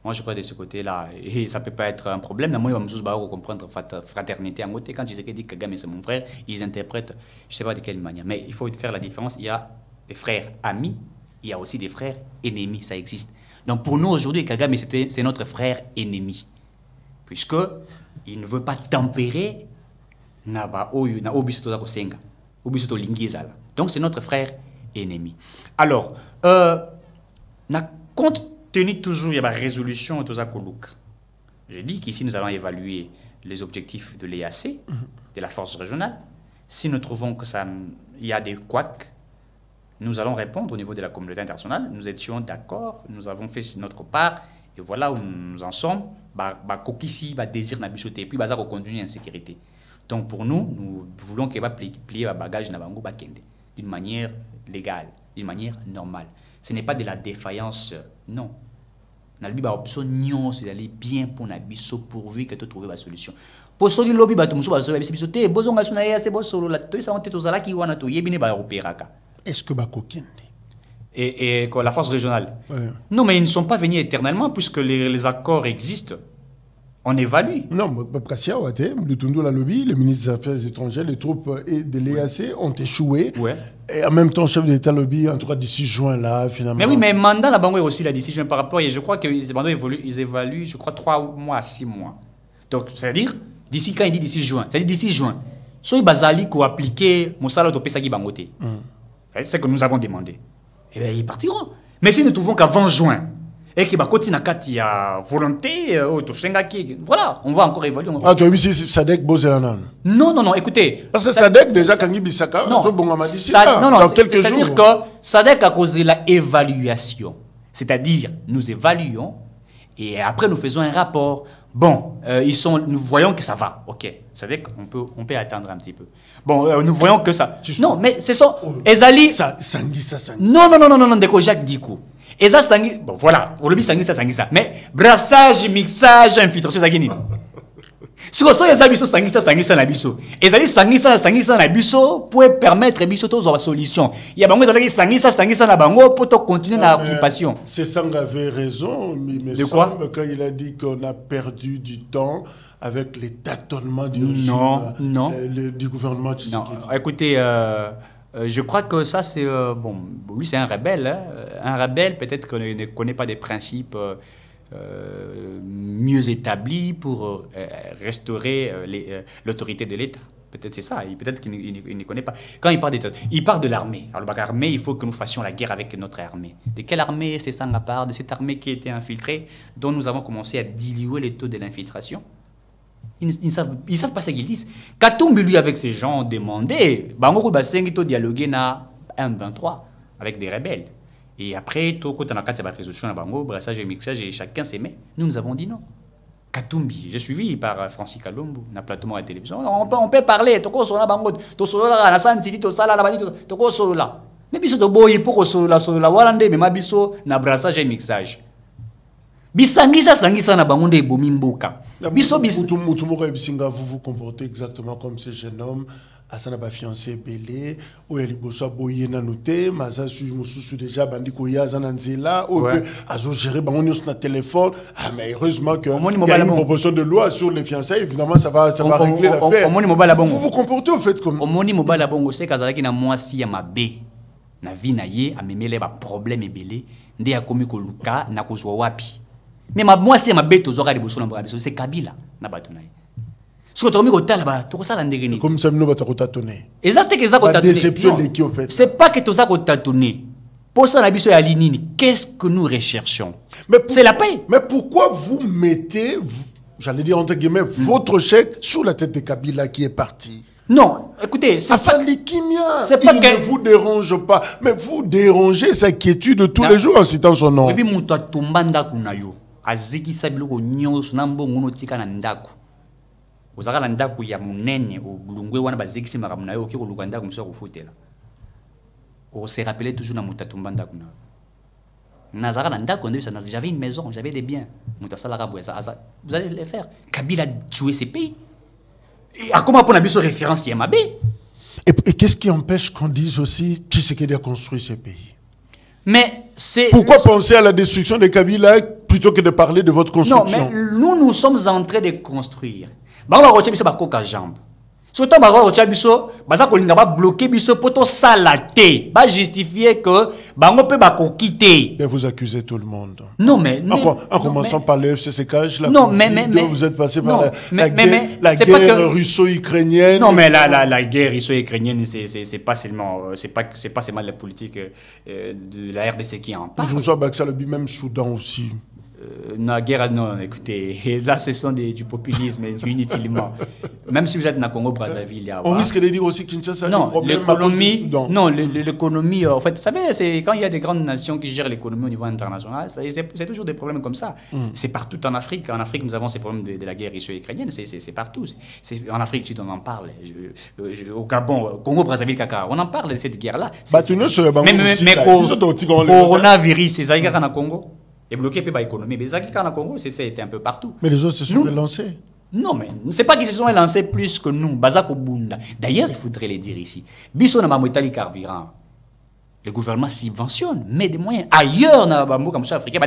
Moi, je crois de ce côté-là, et ça ne peut pas être un problème. Moi, je vais comprendre fraternité en côté. Quand ils disent que Kagame c'est mon frère, ils interprètent, je ne sais pas de quelle manière. Mais il faut faire la différence. Il y a des frères amis, il y a aussi des frères ennemis, ça existe. Donc pour nous, aujourd'hui, Kagame, c'est notre frère ennemi. Puisqu'il ne veut pas tempérer, donc c'est notre frère ennemi. Alors, compte tenu toujours, il y a une résolution de Zakolouk. Je dis qu'ici, nous allons évaluer les objectifs de l'EAC, de la force régionale. Si nous trouvons qu'il y a des couacs, nous allons répondre au niveau de la communauté internationale. Nous étions d'accord, nous avons fait notre part, et voilà où nous en sommes. Kokisi, désir n'abisote, et puis ça va continuer en sécurité. Donc pour nous, nous voulons qu'il va plier le bagage d'une manière légale, d'une manière normale. Ce n'est pas de la défaillance, non. On a option c'est d'aller bien pour Nabiso pourvu que tu trouves la solution. Pour ceux qui lobby est-ce que et la force régionale? Non, mais ils ne sont pas venus éternellement puisque les accords existent. On évalue. Non, parce que lobby, le ministre des Affaires étrangères, les troupes de l'EAC ont échoué. Ouais. Et en même temps, chef de l'État lobby, en tout cas d'ici juin, là, finalement. Mais oui, mais mandat, la Bango est aussi la décision par rapport. Et je crois qu'ils évaluent, je crois, 3 mois à 6 mois. Donc, c'est-à-dire, d'ici, quand il dit d'ici juin, c'est-à-dire d'ici juin. Soit il bazali qu'on appliquer Moussala de Pesagi Bangote. C'est ce que nous avons demandé. Et bien, ils partiront. Mais si nous trouvons qu'avant juin, et qu'il y a volonté, voilà, on va encore évaluer. Ah, tu as vu si Sadek Bozelanan? Non, écoutez. Parce que Sadek, déjà, quand il Bissaka, non, c'est-à-dire que Sadek a causé l'évaluation. C'est-à-dire, nous évaluons et après nous faisons un rapport. Bon, nous voyons que ça va, ok. Sadek, on peut attendre un petit peu. Bon, nous voyons que ça. Non, mais c'est ça. Ezali. Non, Deko Jacques Dikou. Et ça, bon, voilà, au lobby, ça. Mais brassage, mixage, infiltration, ça. Si vous avez des sangisa na biso, et les sangisa na biso pour permettre biso tous avoir solution. Il y a bango des sangisa na bango pour continuer la occupation. C'est Sang avait raison, mais il me semble quand il a dit qu'on a perdu du temps avec les tâtonnements du régime, du gouvernement Tshisekedi. Non, écoutez, je crois que ça c'est bon, lui c'est un rebelle, hein. Un rebelle peut-être qu'il ne connaît pas des principes mieux établis pour restaurer l'autorité de l'État. Peut-être c'est ça, peut-être qu'il ne connaît pas. Quand il parle de l'armée. Alors l'armée, il faut que nous fassions la guerre avec notre armée. De quelle armée? C'est ça, à part de cette armée qui a été infiltrée, dont nous avons commencé à diluer les taux de l'infiltration. Ils ne savent pas ce qu'ils disent. Katumbi, lui, avec ces gens, ont demandé, Bango Basengi dialoguer na M23 avec des rebelles. Et après, tout quand on a la résolution à Bango, brassage et mixage, et chacun s'aimait. Nous avons dit non. Katumbi, j'ai suivi par Francis Kalombo, on a platement à la télévision. On peut parler, toko solo Bango, to solo la na san city to sala la bani toko solo la. Mais biso to boy pour solo la walande mais mabiso na brassage et mixage. Bisangisa na Bango de bomimboka. Biso mutumoko bisinga vous comportez exactement comme ce jeune homme. Asana ba fiancé belé ou eli boso boye na noté maza su mususu déjà bandi ko ya zana nzela ou azo gérer bango nyos na téléphone. Ah mais heureusement que il y a une proposition de loi sur les fiançailles, évidemment ça va régler l'affaire. Vous vous comportez au fait comme omoni mobala bongo c'est kazalaki na mwasi ya mabe na vie na ye amemele ba problème ebele nde akomi ko luka na kozwa wapi. Mais mwasi ya mabe tozwaka liboso na boka biso c'est Kabila na bato na ye. Comme ça, nous avons tâtonné. La déception de qui, en fait. C'est pas que tout ça qu'on tâtonné. Pour ça, qu'est-ce que nous recherchons? C'est la paix. Mais pourquoi vous mettez, j'allais dire entre guillemets, votre chèque sous la tête de Kabila qui est parti? Non, écoutez, c'est pas que vous dérange pas, mais vous dérangez sa quiétude tous les jours en citant son nom. Ozaka ndaku ya munene obulungwe wana bazekisi makamuna yo kiko luganda kumso kufutela. On se rappelait toujours na mutatumba ndaku na. Nazaka na ndaku ndio ça j'avais une maison, j'avais des biens. Mutasala ka boya ça vous allez le faire. Kabila a tué ces pays. Et à comment pour na biso référence Yamabe? Et qu'est-ce qui empêche qu'on dise aussi Tshisekedi a construit ces pays? Mais c'est pourquoi penser à la destruction de Kabila plutôt que de parler de votre construction? Non, mais nous sommes en train de construire. Bango ba biso ba koka jambe. Surtout ba rocha biso, baza ko linga ba bloquer biso poto salaté, ba justifier que bango pe ba ko quitter. Mais vous accusez tout le monde. Non mais en commençant par le FCCK, non mais vous êtes passé par la guerre russo-ukrainienne. Non mais la guerre russo-ukrainienne c'est pas seulement la politique de la RDC qui en parle. François Baksa le même Soudan aussi. La guerre, non, écoutez, là ce sont du populisme inutilement. Même si vous êtes dans le Congo-Brazzaville, on risque de dire aussi Kinshasa. Non, l'économie, en fait, vous savez, c'est quand il y a des grandes nations qui gèrent l'économie au niveau international, c'est toujours des problèmes comme ça. C'est partout en Afrique. En Afrique, nous avons ces problèmes de la guerre russo-ukrainienne, c'est partout. En Afrique, on en parle. Au Gabon, au Congo-Brazzaville, on en parle de cette guerre-là. Mais coronavirus, c'est ça, il y a au Congo. Et bloqué par l'économie. Mais ça, Congo, c'était un peu partout. Mais les autres se sont relancés. Non, mais c'est pas qu'ils se sont lancés plus que nous. Bazako Bunda. D'ailleurs, il faudrait les dire ici. Bisso na mamotali carburant. Le gouvernement subventionne, met des moyens. Ailleurs, na bambo comme ça africain,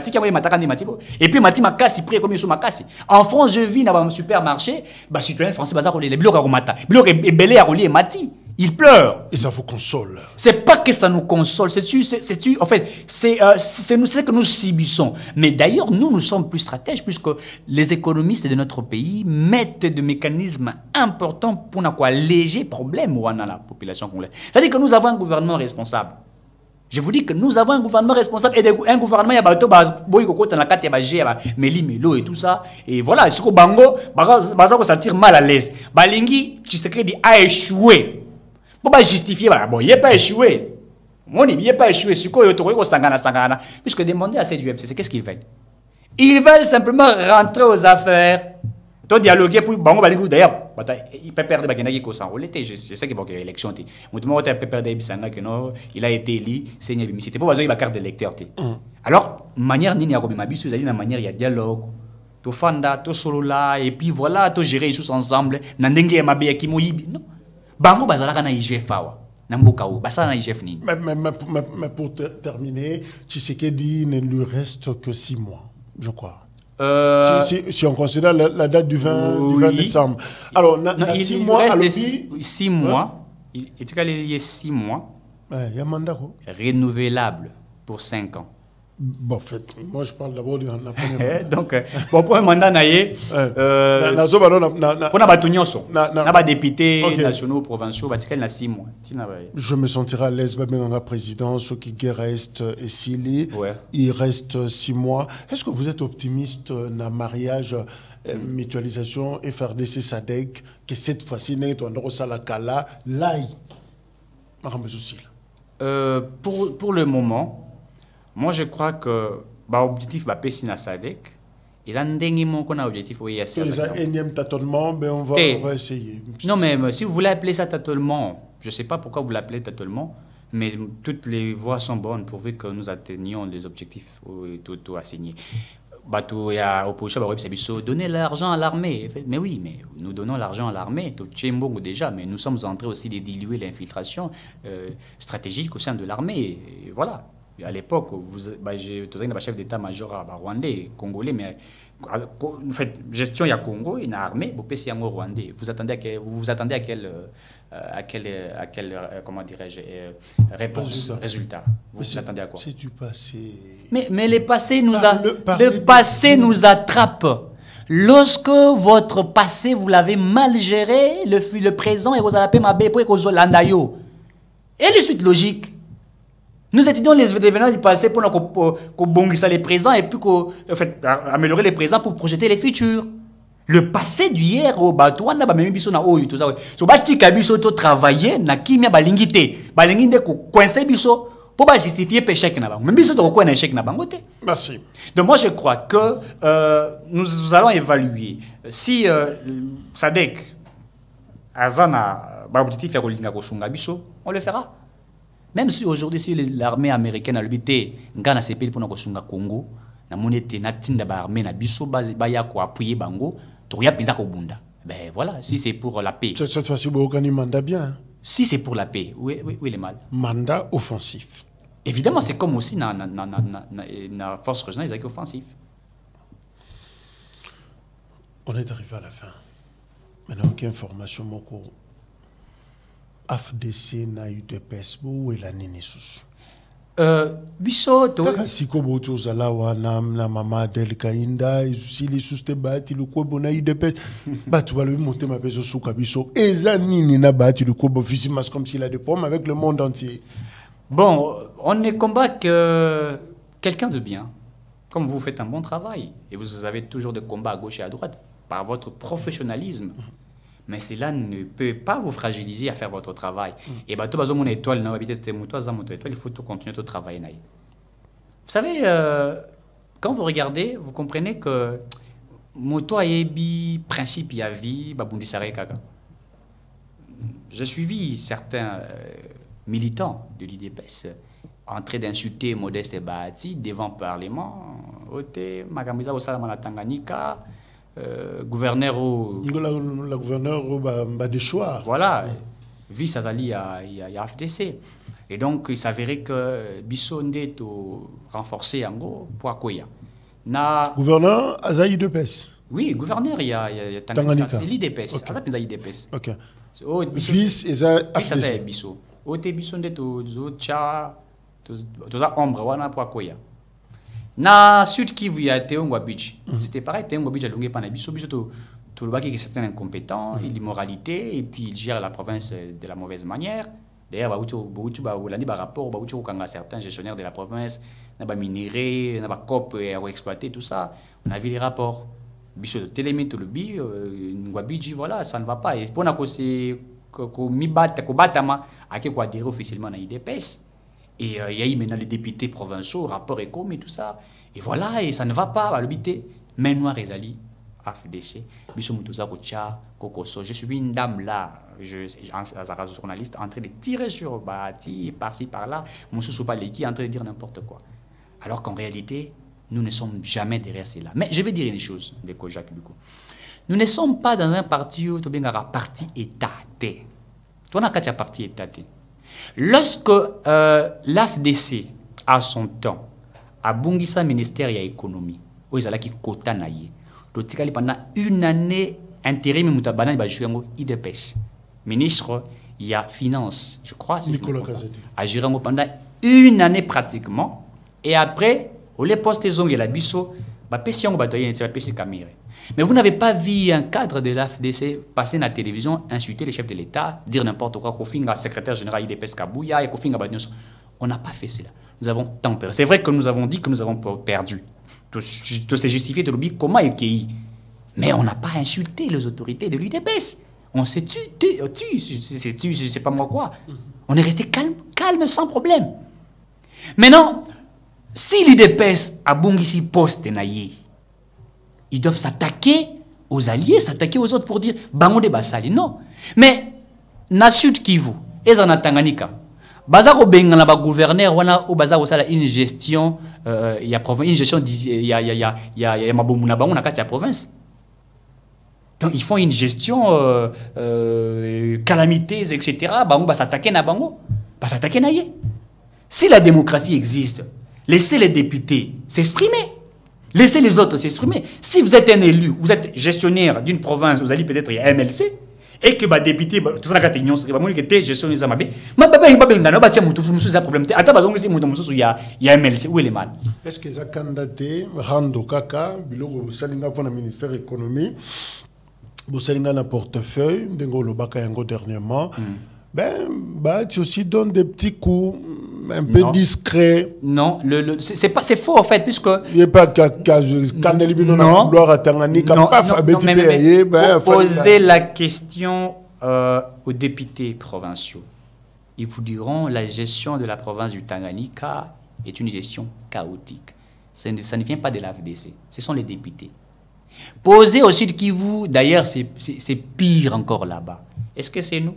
et puis mati makasi prix comme sur makasi. En France, je vis dans un supermarché, bah citoyen français bazako les blocs à mata. Blocs et belé à relier mati. Il pleure. Et ça vous console. C'est pas que ça nous console, en fait, c'est ce que nous subissons. Mais d'ailleurs, nous sommes plus stratèges puisque les économistes de notre pays mettent des mécanismes importants pour alléger les problèmes dans la population congolaise. C'est-à-dire que nous avons un gouvernement responsable. Je vous dis que nous avons un gouvernement responsable et un gouvernement qui a et tout ça. Et voilà, ce que Bango, Baza se sentir mal à l'aise. Balingi, Tshisekedi a échoué. Pour pas justifier, bon, il n'est pas échoué. Il n'est pas échoué. Puisque demander à ces du FCC, qu'est-ce qu'ils veulent? Ils veulent simplement rentrer aux affaires. Toi, dialoguer pour Bango Balingo d'ailleurs. Il peut perdre Bakenagi qui s'enrôle. Je sais qu'il y a une élection. Il a été élu. C'était pas besoin de la carte d'électeur. Alors, manière Nini Arobi Mabisu, il y a une manière, il y a dialogue. to fanda, to solo là, et puis voilà, to gérer tous ensemble, nandenge mabe ki moyibi. Non. Bango bazalaka na IGF awa. Namboka ou, basa na IGF ni. Mais pour terminer, Tshisekedi ne lui reste que 6 mois, je crois. Si on considère la date du 20 décembre. Alors, il 6 mois à l'objet. 6 mois. Il y a 6 mois. Il y a un mandat. Renouvelable pour 5 ans. Bon, en fait, moi je parle d'abord de la première. Donc, bon, pour un mandat, on a députés nationaux, provinciaux, il y a 6 mois. Je me sentirai à l'aise dans la présidence, qui reste ici, il reste 6 mois. Est-ce que vous êtes optimiste dans le mariage, mutualisation, FRDC, SADC, que cette fois-ci, pour le moment, moi, je crois que l'objectif va passer dans SADC. Il a un objectif où il y a un énième tâtonnement, mais on va essayer. Non, mais si vous voulez appeler ça tâtonnement, je ne sais pas pourquoi vous l'appelez tâtonnement, mais toutes les voies sont bonnes pourvu que nous atteignions les objectifs tout assignés. Il y a l'opposition qui a donné l'argent à l'armée. Mais oui, mais nous donnons l'argent à l'armée, tout Tchembongo déjà, mais nous sommes en train aussi de diluer l'infiltration stratégique au sein de l'armée. Voilà. À l'époque, j'ai un chef d'état-major rwandais, congolais, mais en fait, gestion il y a Congo, il y a armée, vous rwandais. Vous attendez à quel comment dirais-je, réponse, résultat. Vous attendez à quoi? C'est du passé. Mais le passé le passé nous attrape. Lorsque votre passé, vous l'avez mal géré, le présent, et vous allez ma pour que vous l'andayo. Et les suites logiques. Nous étudions les événements du passé pour bonguer les présents et puis améliorer les présents pour projeter les futurs. Le passé d'hier au bateau, on a même biso na oyo tout ça. So batika biso to travailler na kimia balingité. Balinginde ko coincer biso pour pas justifier péché na bango. Même biso to ko na échec na bango té. Merci. Donc moi je crois que nous allons évaluer si SADC azana ba objectif ya kolinga ko shunga biso, on le fera. Même si aujourd'hui, si l'armée américaine a l'habité, Ghana c'est pays pour nous Congo, na monete na tinda ba armée na biso baya ko appuyer bango, to ya pisa ko bunda. Ben voilà, si c'est pour la paix. Cette fois-ci, vous avez un mandat bien. Si c'est pour la paix, oui le mal. Mandat offensif. Évidemment, c'est comme aussi na force régionale, ils sont offensifs. On est arrivé à la fin. Maintenant, aucune information moko. AFDC na UDPS bo et la ninesus. Biso to siko boto zala wana na mama Del Kainda isili suste bati lukobo na UDPS batu balo monter ma peso suka biso eza nini na bati lukobo visimas comme s'il a des problèmes avec le monde entier. Bon, on ne combat que quelqu'un de bien. Comme vous faites un bon travail et vous avez toujours des combats à gauche et à droite par votre professionnalisme. Mais cela ne peut pas vous fragiliser à faire votre travail. Et bah, tout mon étoile, il faut tout continuer à travailler. Vous savez, quand vous regardez, vous comprenez que moto ayebi principe ya vie babundi sare kaka. J'ai suivi certains militants de l'IDPS en train d'insulter Modeste Bahati devant le Parlement. Ote makambiza osala mana Tanganyika. Gouverneur la gouverneure des choix. Voilà, vice Azali à FDC. Et donc il s'avérait que Bissonde est renforcé en gros pour Akoya. Gouverneur Azaï de PES. Oui, gouverneur il y a Tanganyika. C'est l'IDPS. Ok. Vice Azaï Bisso. Ote Bissonde to cha to ombre wana pour Akoya. Na Sud Kivu ya Teongwa Beach. C'était pareil, Teongwa Beach a longué par Bisso. Bisso tout le baki qui est certain incompétent, l'immoralité, et puis il gère la province de la mauvaise manière. D'ailleurs, il rapport, certains gestionnaires de la province, n'a pas minéré, n'a pas cop et exploité tout ça. On a vu les rapports. Bisso de Télémé, tout le bi, Ngwabiji, voilà, ça ne va pas. Et pour qu'on mi batte, qu'on batte à qui adhérer officiellement à l'IDPS. Et il y a eu maintenant les députés provinciaux, rapport éco, et tout ça. Et voilà, et ça ne va pas. Le bité, main noire et Zali, AFDC, Bissomutouza Kocha, Kokoso. Je suis une dame là, un journaliste, en train de tirer sur Bahati, par-ci, par-là. Mon sous-soupa qui est en train de dire n'importe quoi. Alors qu'en réalité, Nous ne sommes jamais derrière cela. Mais je vais dire une chose, de Kojak, du coup. Nous ne sommes pas dans un parti où tu as un parti étaté. Tu as un parti étaté. Lorsque l'AFDC, à son temps, a bungisa ministère de l'économie, où ils allaient quota naïe, pendant une année, intérim, moutabana, il va jouer en IDPS. Ministre, il y a finance, je crois, Nicolas Kazadi, a géré pendant une année pratiquement, et après, au lieu de poster zong la biso, mais vous n'avez pas vu un cadre de l'AFDC passer dans la télévision, insulter les chefs de l'État, dire n'importe quoi, Kofinga, secrétaire général IDPS Kabouya, et Kofinga Badnyos. On n'a pas fait cela. Nous avons tant perdu. C'est vrai que nous avons dit que nous avons perdu. Tout s'est justifié de l'oubli comment il mais on n'a pas insulté les autorités de l'UDPS. On s'est tué, je sais pas moi quoi. On est resté calme sans problème. Maintenant, si l'UDPS a bungisi poste naïe, ils doivent s'attaquer aux alliés, s'attaquer aux autres pour dire bango de basali. Non. Mais na Sud Kivu, et na Tanganyika, bazako benga na ba gouverneur wana ou bazako sala une gestion il y a province, une gestion il y a mabomu na bango na kati ya province. Donc ils font une gestion calamités etc. Bango ba s'attaquer na bango, ba s'attaquer na yé. Si la démocratie existe, laissez les députés s'exprimer. Laissez les autres s'exprimer. Si vous êtes un élu, vous êtes gestionnaire d'une province, vous allez peut-être y a MLC, et que les députés, tout ça, c'est gestionnaire de Zamabé, mais il y a MLC. Où est le mal? Est-ce que ça candidaté, Rando Kaka, Biloko, Salinga pour le ministère de l'économie, vous salinga un portefeuille, Dengo Baka Yango dernièrement, tu aussi donnes des petits coups un peu discrets. Non, c'est faux en fait, puisque... Il n'y a pas posez la question aux députés provinciaux. Ils vous diront la gestion de la province du Tanganyika est une gestion chaotique. Ça ne vient pas de l'AFDC, ce sont les députés. Posez au Sud Kivu, d'ailleurs c'est pire encore là-bas. Est-ce que c'est nous?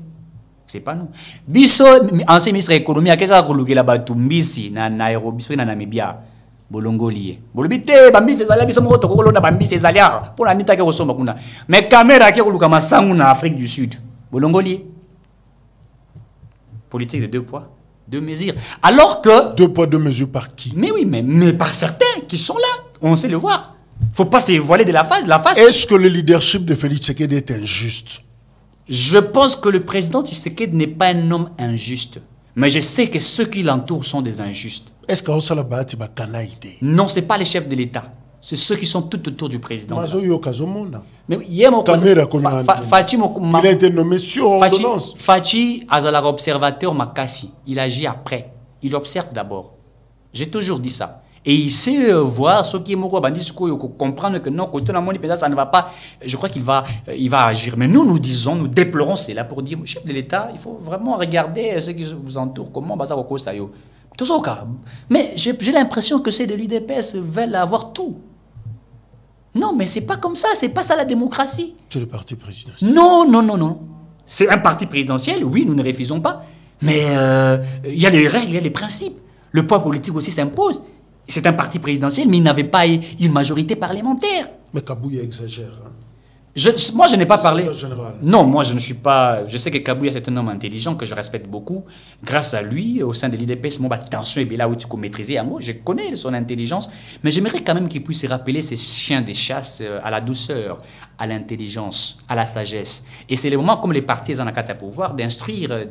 C'est pas nous. Biso, ancien ministre de l'économie, a quelqu'un qui a Batumbisi, na Nairobi, na Namibia, Bolongolié. Bolobite, Bambisi, Zalia, Biso, Moto, Kolona, Bambisi, Zalia, pour la Nita qui ressemble à Kuna. Mais caméra qui a Koluka Massangou en Afrique du Sud. Bolongolié. Politique de 2 poids, 2 mesures. Alors que. 2 poids, 2 mesures par qui? Mais oui, mais par certains qui sont là. On sait le voir. Faut pas se voiler de la face. Est-ce que le leadership de Félix Tshisekedi est injuste? Je pense que le président Tshisekedi n'est pas un homme injuste. Mais je sais que ceux qui l'entourent sont des injustes. Est-ce que ça va être canaïté? Non, ce n'est pas les chefs de l'État. C'est ceux qui sont tout autour du président. Mais il a été nommé sur ordonnance. Fachi Azala observateur Makassi. Il agit après. Il observe d'abord. J'ai toujours dit ça. Et il sait voir ce qui est moko bandi comprendre que non, côté la monnaie ça ne va pas. Je crois qu'il va agir. Mais nous disons, nous déplorons cela pour dire, chef de l'État, il faut vraiment regarder ce qui vous entoure. Comment ça va ça yo. Tout ça au cas. Mais j'ai l'impression que c'est de l'UDPS veulent avoir tout. Non, mais c'est pas comme ça. C'est pas ça la démocratie. C'est le parti présidentiel. Non. C'est un parti présidentiel. Oui, nous ne refusons pas. Mais il y a les règles, il y a les principes. Le poids politique aussi s'impose. C'est un parti présidentiel, mais il n'avait pas une majorité parlementaire. Mais Kabouya exagère. Hein? Moi, je n'ai pas parlé. Non, moi, je ne suis pas. Je sais que Kabouya, c'est un homme intelligent que je respecte beaucoup. Grâce à lui, au sein de l'IDPS, mon attention est là où tu peux maîtriser. Je connais son intelligence, mais j'aimerais quand même qu'il puisse se rappeler ces chiens des chasses à la douceur, à l'intelligence, à la sagesse. Et c'est le moment, comme les partis en ont pouvoir, d'instruire,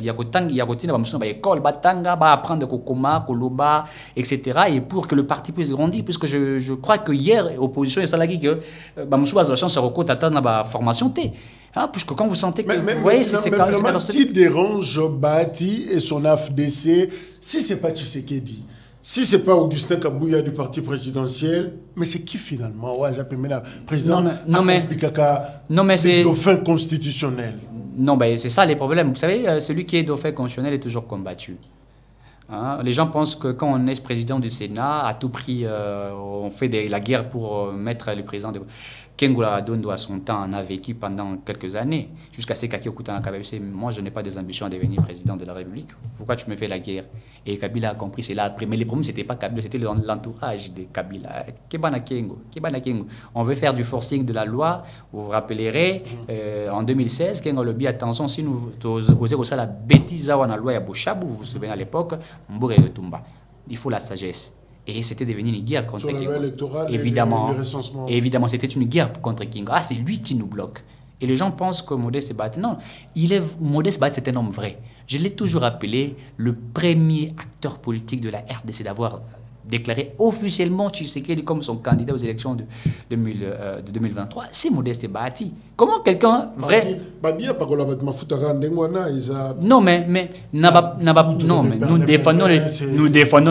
école, apprendre Kokoma, Koloba, etc. Et pour que le parti puisse grandir, puisque je crois que hier, l'opposition est salariée que la chance de recours d'attendre la formation T. Puisque quand vous sentez que vous voyez, c'est qui dérange Bati et son AFDC si ce n'est pas Tshisekedi? Si ce n'est pas Augustin Kabouya du parti présidentiel, mais c'est qui finalement? Président c'est dauphin constitutionnel. Non, c'est ça les problèmes. Vous savez, celui qui est dauphin constitutionnel est toujours combattu. Hein? Les gens pensent que quand on est président du Sénat, à tout prix, on fait la guerre pour mettre le président de... Kengola Adondo, à son temps, en a vécu pendant quelques années, jusqu'à ce qu'Aki Okutana Kabila dise, moi je n'ai pas des ambitions à devenir président de la République. Pourquoi tu me fais la guerre? Et Kabila a compris, c'est là après. Mais les problèmes, ce n'était pas Kabila, c'était l'entourage de Kabila. Kebana Kengo. On veut faire du forcing de la loi. Vous vous rappellerez, en 2016, Kengo Lobi, attention, si nous osons ça, la bêtise à la loi à Bouchabou, vous vous souvenez à l'époque, Mbouré de Tumba. Il faut la sagesse. Et c'était devenu une guerre contre Kingo. Évidemment, évidemment, c'était une guerre contre Kingo. Ah, c'est lui qui nous bloque. Et les gens pensent que Modeste Bahati, non, Modeste Bahati, c'est un homme vrai. Je l'ai toujours appelé le premier acteur politique de la RDC d'avoir déclaré officiellement Tshisekedi comme son candidat aux élections de 2023. C'est Modeste Bahati. Comment quelqu'un vrai... Non, mais nous défendons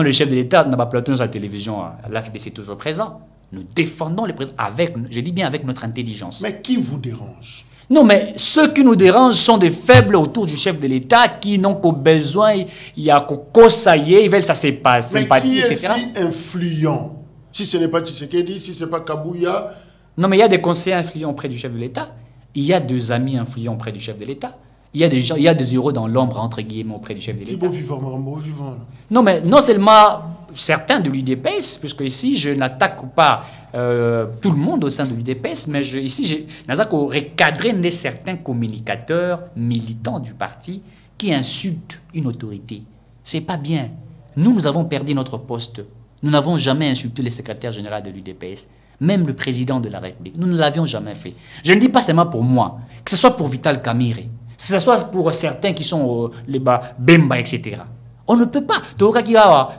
le chef de l'État, n'a pas plateau sur la télévision, l'AFDC est toujours présent. Nous défendons le président avec, je dis bien avec notre intelligence. Mais qui vous dérange? Non, mais ceux qui nous dérangent sont des faibles autour du chef de l'État qui n'ont qu'au besoin, il y a qu'au saillé, ils veulent sa sympathie, etc. Mais qui est si influent? Si ce n'est pas Tshisekedi, si ce n'est pas Kabouya... Non, mais il y a des conseillers influents auprès du chef de l'État. Il y a des amis influents auprès du chef de l'État. Il y a des gens, il y a des héros dans l'ombre, entre guillemets, auprès du chef de l'État. C'est beau vivant, beau vivant. Non, mais non seulement certains de l'UDPS, puisque ici, je n'attaque pas tout le monde au sein de l'UDPS, mais ici, j'ai recadré certains communicateurs militants du parti qui insultent une autorité. C'est pas bien. Nous avons perdu notre poste. Nous n'avons jamais insulté le secrétaire général de l'UDPS, même le président de la République. Nous ne l'avions jamais fait. Je ne dis pas seulement pour moi, que ce soit pour Vital Kamerhe, que ce soit pour certains qui sont les Bemba, etc. On ne peut pas.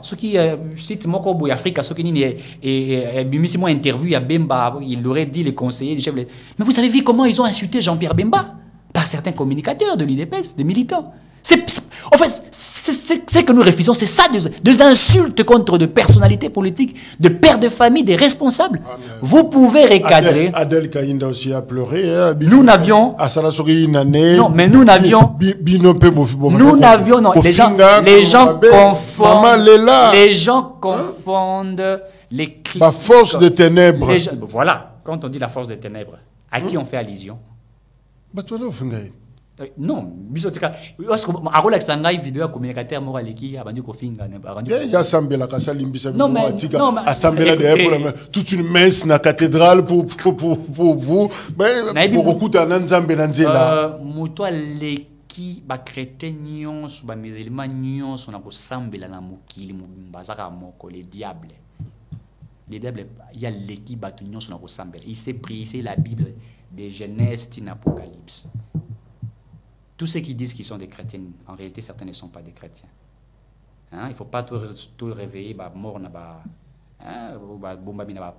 Ceux qui citent Mokobo Afrique, ceux qui disent interview à Bemba, il aurait dit les conseillers du chef. Mais vous savez vu comment ils ont insulté Jean-Pierre Bemba par certains communicateurs de l'UDPS, des militants. En fait, c'est que nous refusons, c'est ça, des insultes contre de personnalités politiques, de pères de famille, des responsables. Vous pouvez recadrer. Adel Kainda aussi a pleuré. Hein, nous n'avions. Non, mais nous n'avions. Nous n'avions. Non, les gens confondent les cris. La force des ténèbres. Voilà, quand on dit la force des ténèbres, à qui on fait allusion? Non, bisotika. Akola xanga vidéo communicateur moraleki abandi kofinga ne barandi. Ya sambela kasa limbisa no assemblée de toute une messe na cathédrale pour vous. Pour okuta na nzambe na nzela. Muto aleki ba chrétien nyonso ba musulman nyonso na kosambela na mokili mbazaka moko les diables. Les diables il y a leki batu nyonso na kosambela. Il s'est prié la Bible de Genèse tin Apocalypse. Tous ceux qui disent qu'ils sont des chrétiens, en réalité, certains ne sont pas des chrétiens. Hein? Il ne faut pas tout réveiller, mort,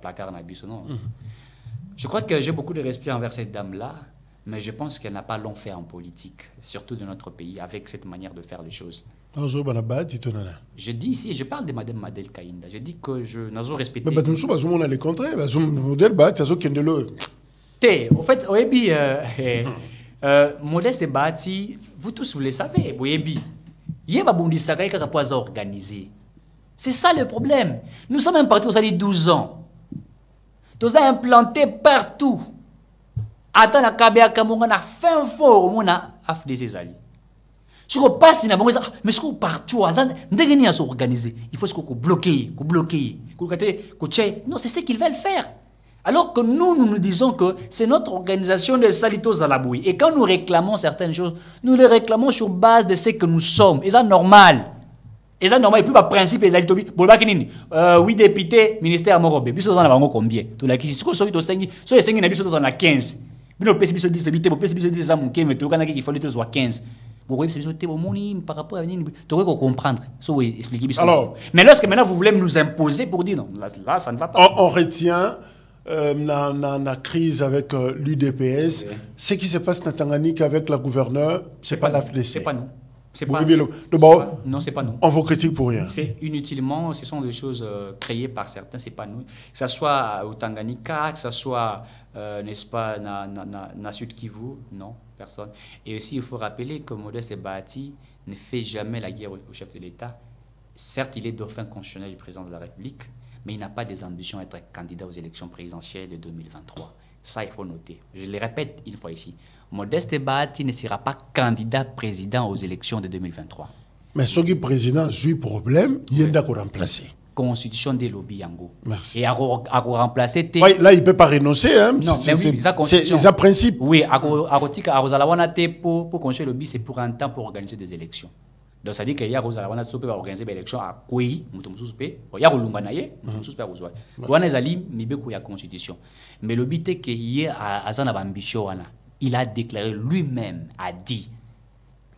placard, non. Je crois que j'ai beaucoup de respect envers cette dame-là, mais je pense qu'elle n'a pas long fait en politique, surtout de notre pays, avec cette manière de faire les choses. Je dis ici, je parle de Mme Madel Kainda, je dis que je n'ai pas respecté. Mais nous sommes les contraires. En fait, Modeste Bahati, vous tous vous le savez, c'est ça le problème. Nous sommes un parti, on a dit 12 ans. Nous avons implanté partout. Attends, la Kabea Kamonga na fin fort, on a afflé ses alliés. Je ne sais pas si mais ce qu'on partout, il faut qu'on bloquer. Non, c'est ce qu'ils veulent faire. Alors que nous disons que c'est notre organisation de Salitos Zalaboui. Et quand nous réclamons certaines choses, nous les réclamons sur base de ce que nous sommes. Et ça, normal. Et ça, normal. Et puis, par principe, les alliés, oui, députés, ministère Morobe. Puis, ça, on a combien? Tout la question, si on a 15. Si on a 15. Puis, on a 10, mais tu as qu'il faut les 15. Par rapport à venir, tu dois comprendre. Alors, mais lorsque maintenant vous voulez nous imposer pour dire non, là ça ne va pas. On retient la crise avec l'UDPS. Okay. Ce qui se passe en Tanganyika avec la gouverneure, c'est pas l'AFDC. C'est pas nous. Non, c'est pas nous. On vous critique pour rien. C'est inutilement, ce sont des choses créées par certains, c'est pas nous. Que ce soit au Tanganyika, que ce soit, n'est-ce pas, na Sud Kivu, non, personne. Et aussi, il faut rappeler que Modeste Bahati ne fait jamais la guerre au chef de l'État. certes, il est dauphin constitutionnel du président de la République, mais il n'a pas des ambitions d'être candidat aux élections présidentielles de 2023. Ça, il faut noter. Je le répète une fois ici. Modeste Bahati ne sera pas candidat président aux élections de 2023. Mais ce qui est président, j'ai problème, il y a qu'on remplacer. Constitution des lobbies Yango. Merci. Et à remplacer... Ouais, là, il ne peut pas renoncer. Hein. Non, mais oui, c'est un principe. Oui, à pour constituer le lobby, c'est pour un temps pour organiser des élections. Donc, ça dit qu'il y a organiser des élections à Kouy, il y a Rolunganaye, il y a constitution. Mais le but est qu'il y a il a déclaré lui-même, a dit,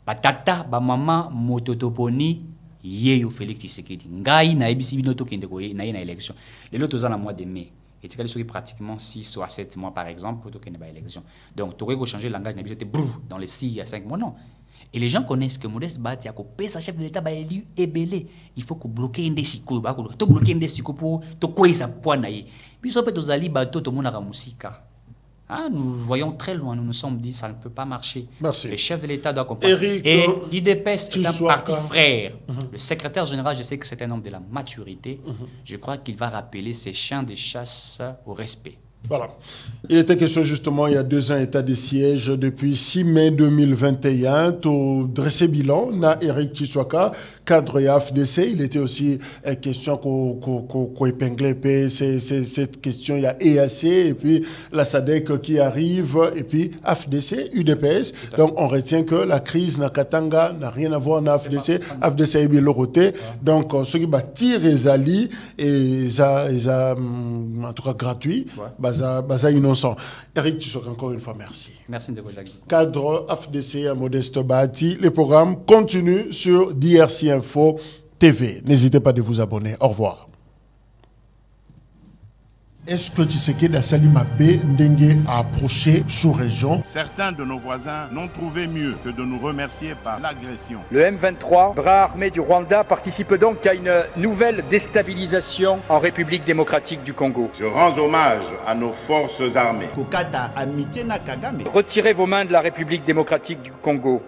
Batata, Bamama, Mototoponi, Yeyo Félix Tshisekedi. Ngai na ebisi binoto kende ko na élection. Les autres dans le mois de mai. Et tu as pratiquement 6 ou 7 mois par exemple pour qu'il y ait une élection. Donc tu aurais changer le langage dans les 6 à 5 mois non. Et les gens connaissent que Modeste Bahati a coupé sa chef de l'État élu et belé. Il faut que bloquer un des sicos, to bloquer un des sicos pour to quoi ça point naïe. Puis ça peut aux ali bateau tout le monde a musica. Ah, nous voyons très loin, nous nous sommes dit ça ne peut pas marcher. Merci. Le chef de l'État doit comprendre. Et l'IDPS est un parti frère. Le secrétaire général, je sais que c'est un homme de la maturité. Je crois qu'il va rappeler ses chiens de chasse au respect. Voilà. Il était question justement, il y a 2 ans, état de siège depuis 6 mai 2021. Tout dressé bilan, na Eric Tshisekedi, cadre de AFDC. Il était aussi question qu'on épinglait cette question. Il y a EAC et puis la SADC qui arrive et puis AFDC, UDPS. Donc on retient que la crise na Katanga n'a rien à voir avec AFDC. AFDC est bien le côté. Donc ceux qui bâtirent les alliés et ça en tout cas gratuit. Baza innocent. Eric Tshisekedi, encore une fois, merci. Merci de votre Cadre AFDC à Modeste Bahati. Les programmes continuent sur DRC Info TV. N'hésitez pas de vous abonner. Au revoir. Est-ce que Tshisekedi Salima B Ndenge a approché sous-région? Certains de nos voisins n'ont trouvé mieux que de nous remercier par l'agression. Le M23, bras armé du Rwanda, participe donc à une nouvelle déstabilisation en République démocratique du Congo. Je rends hommage à nos forces armées. Retirez vos mains de la République démocratique du Congo.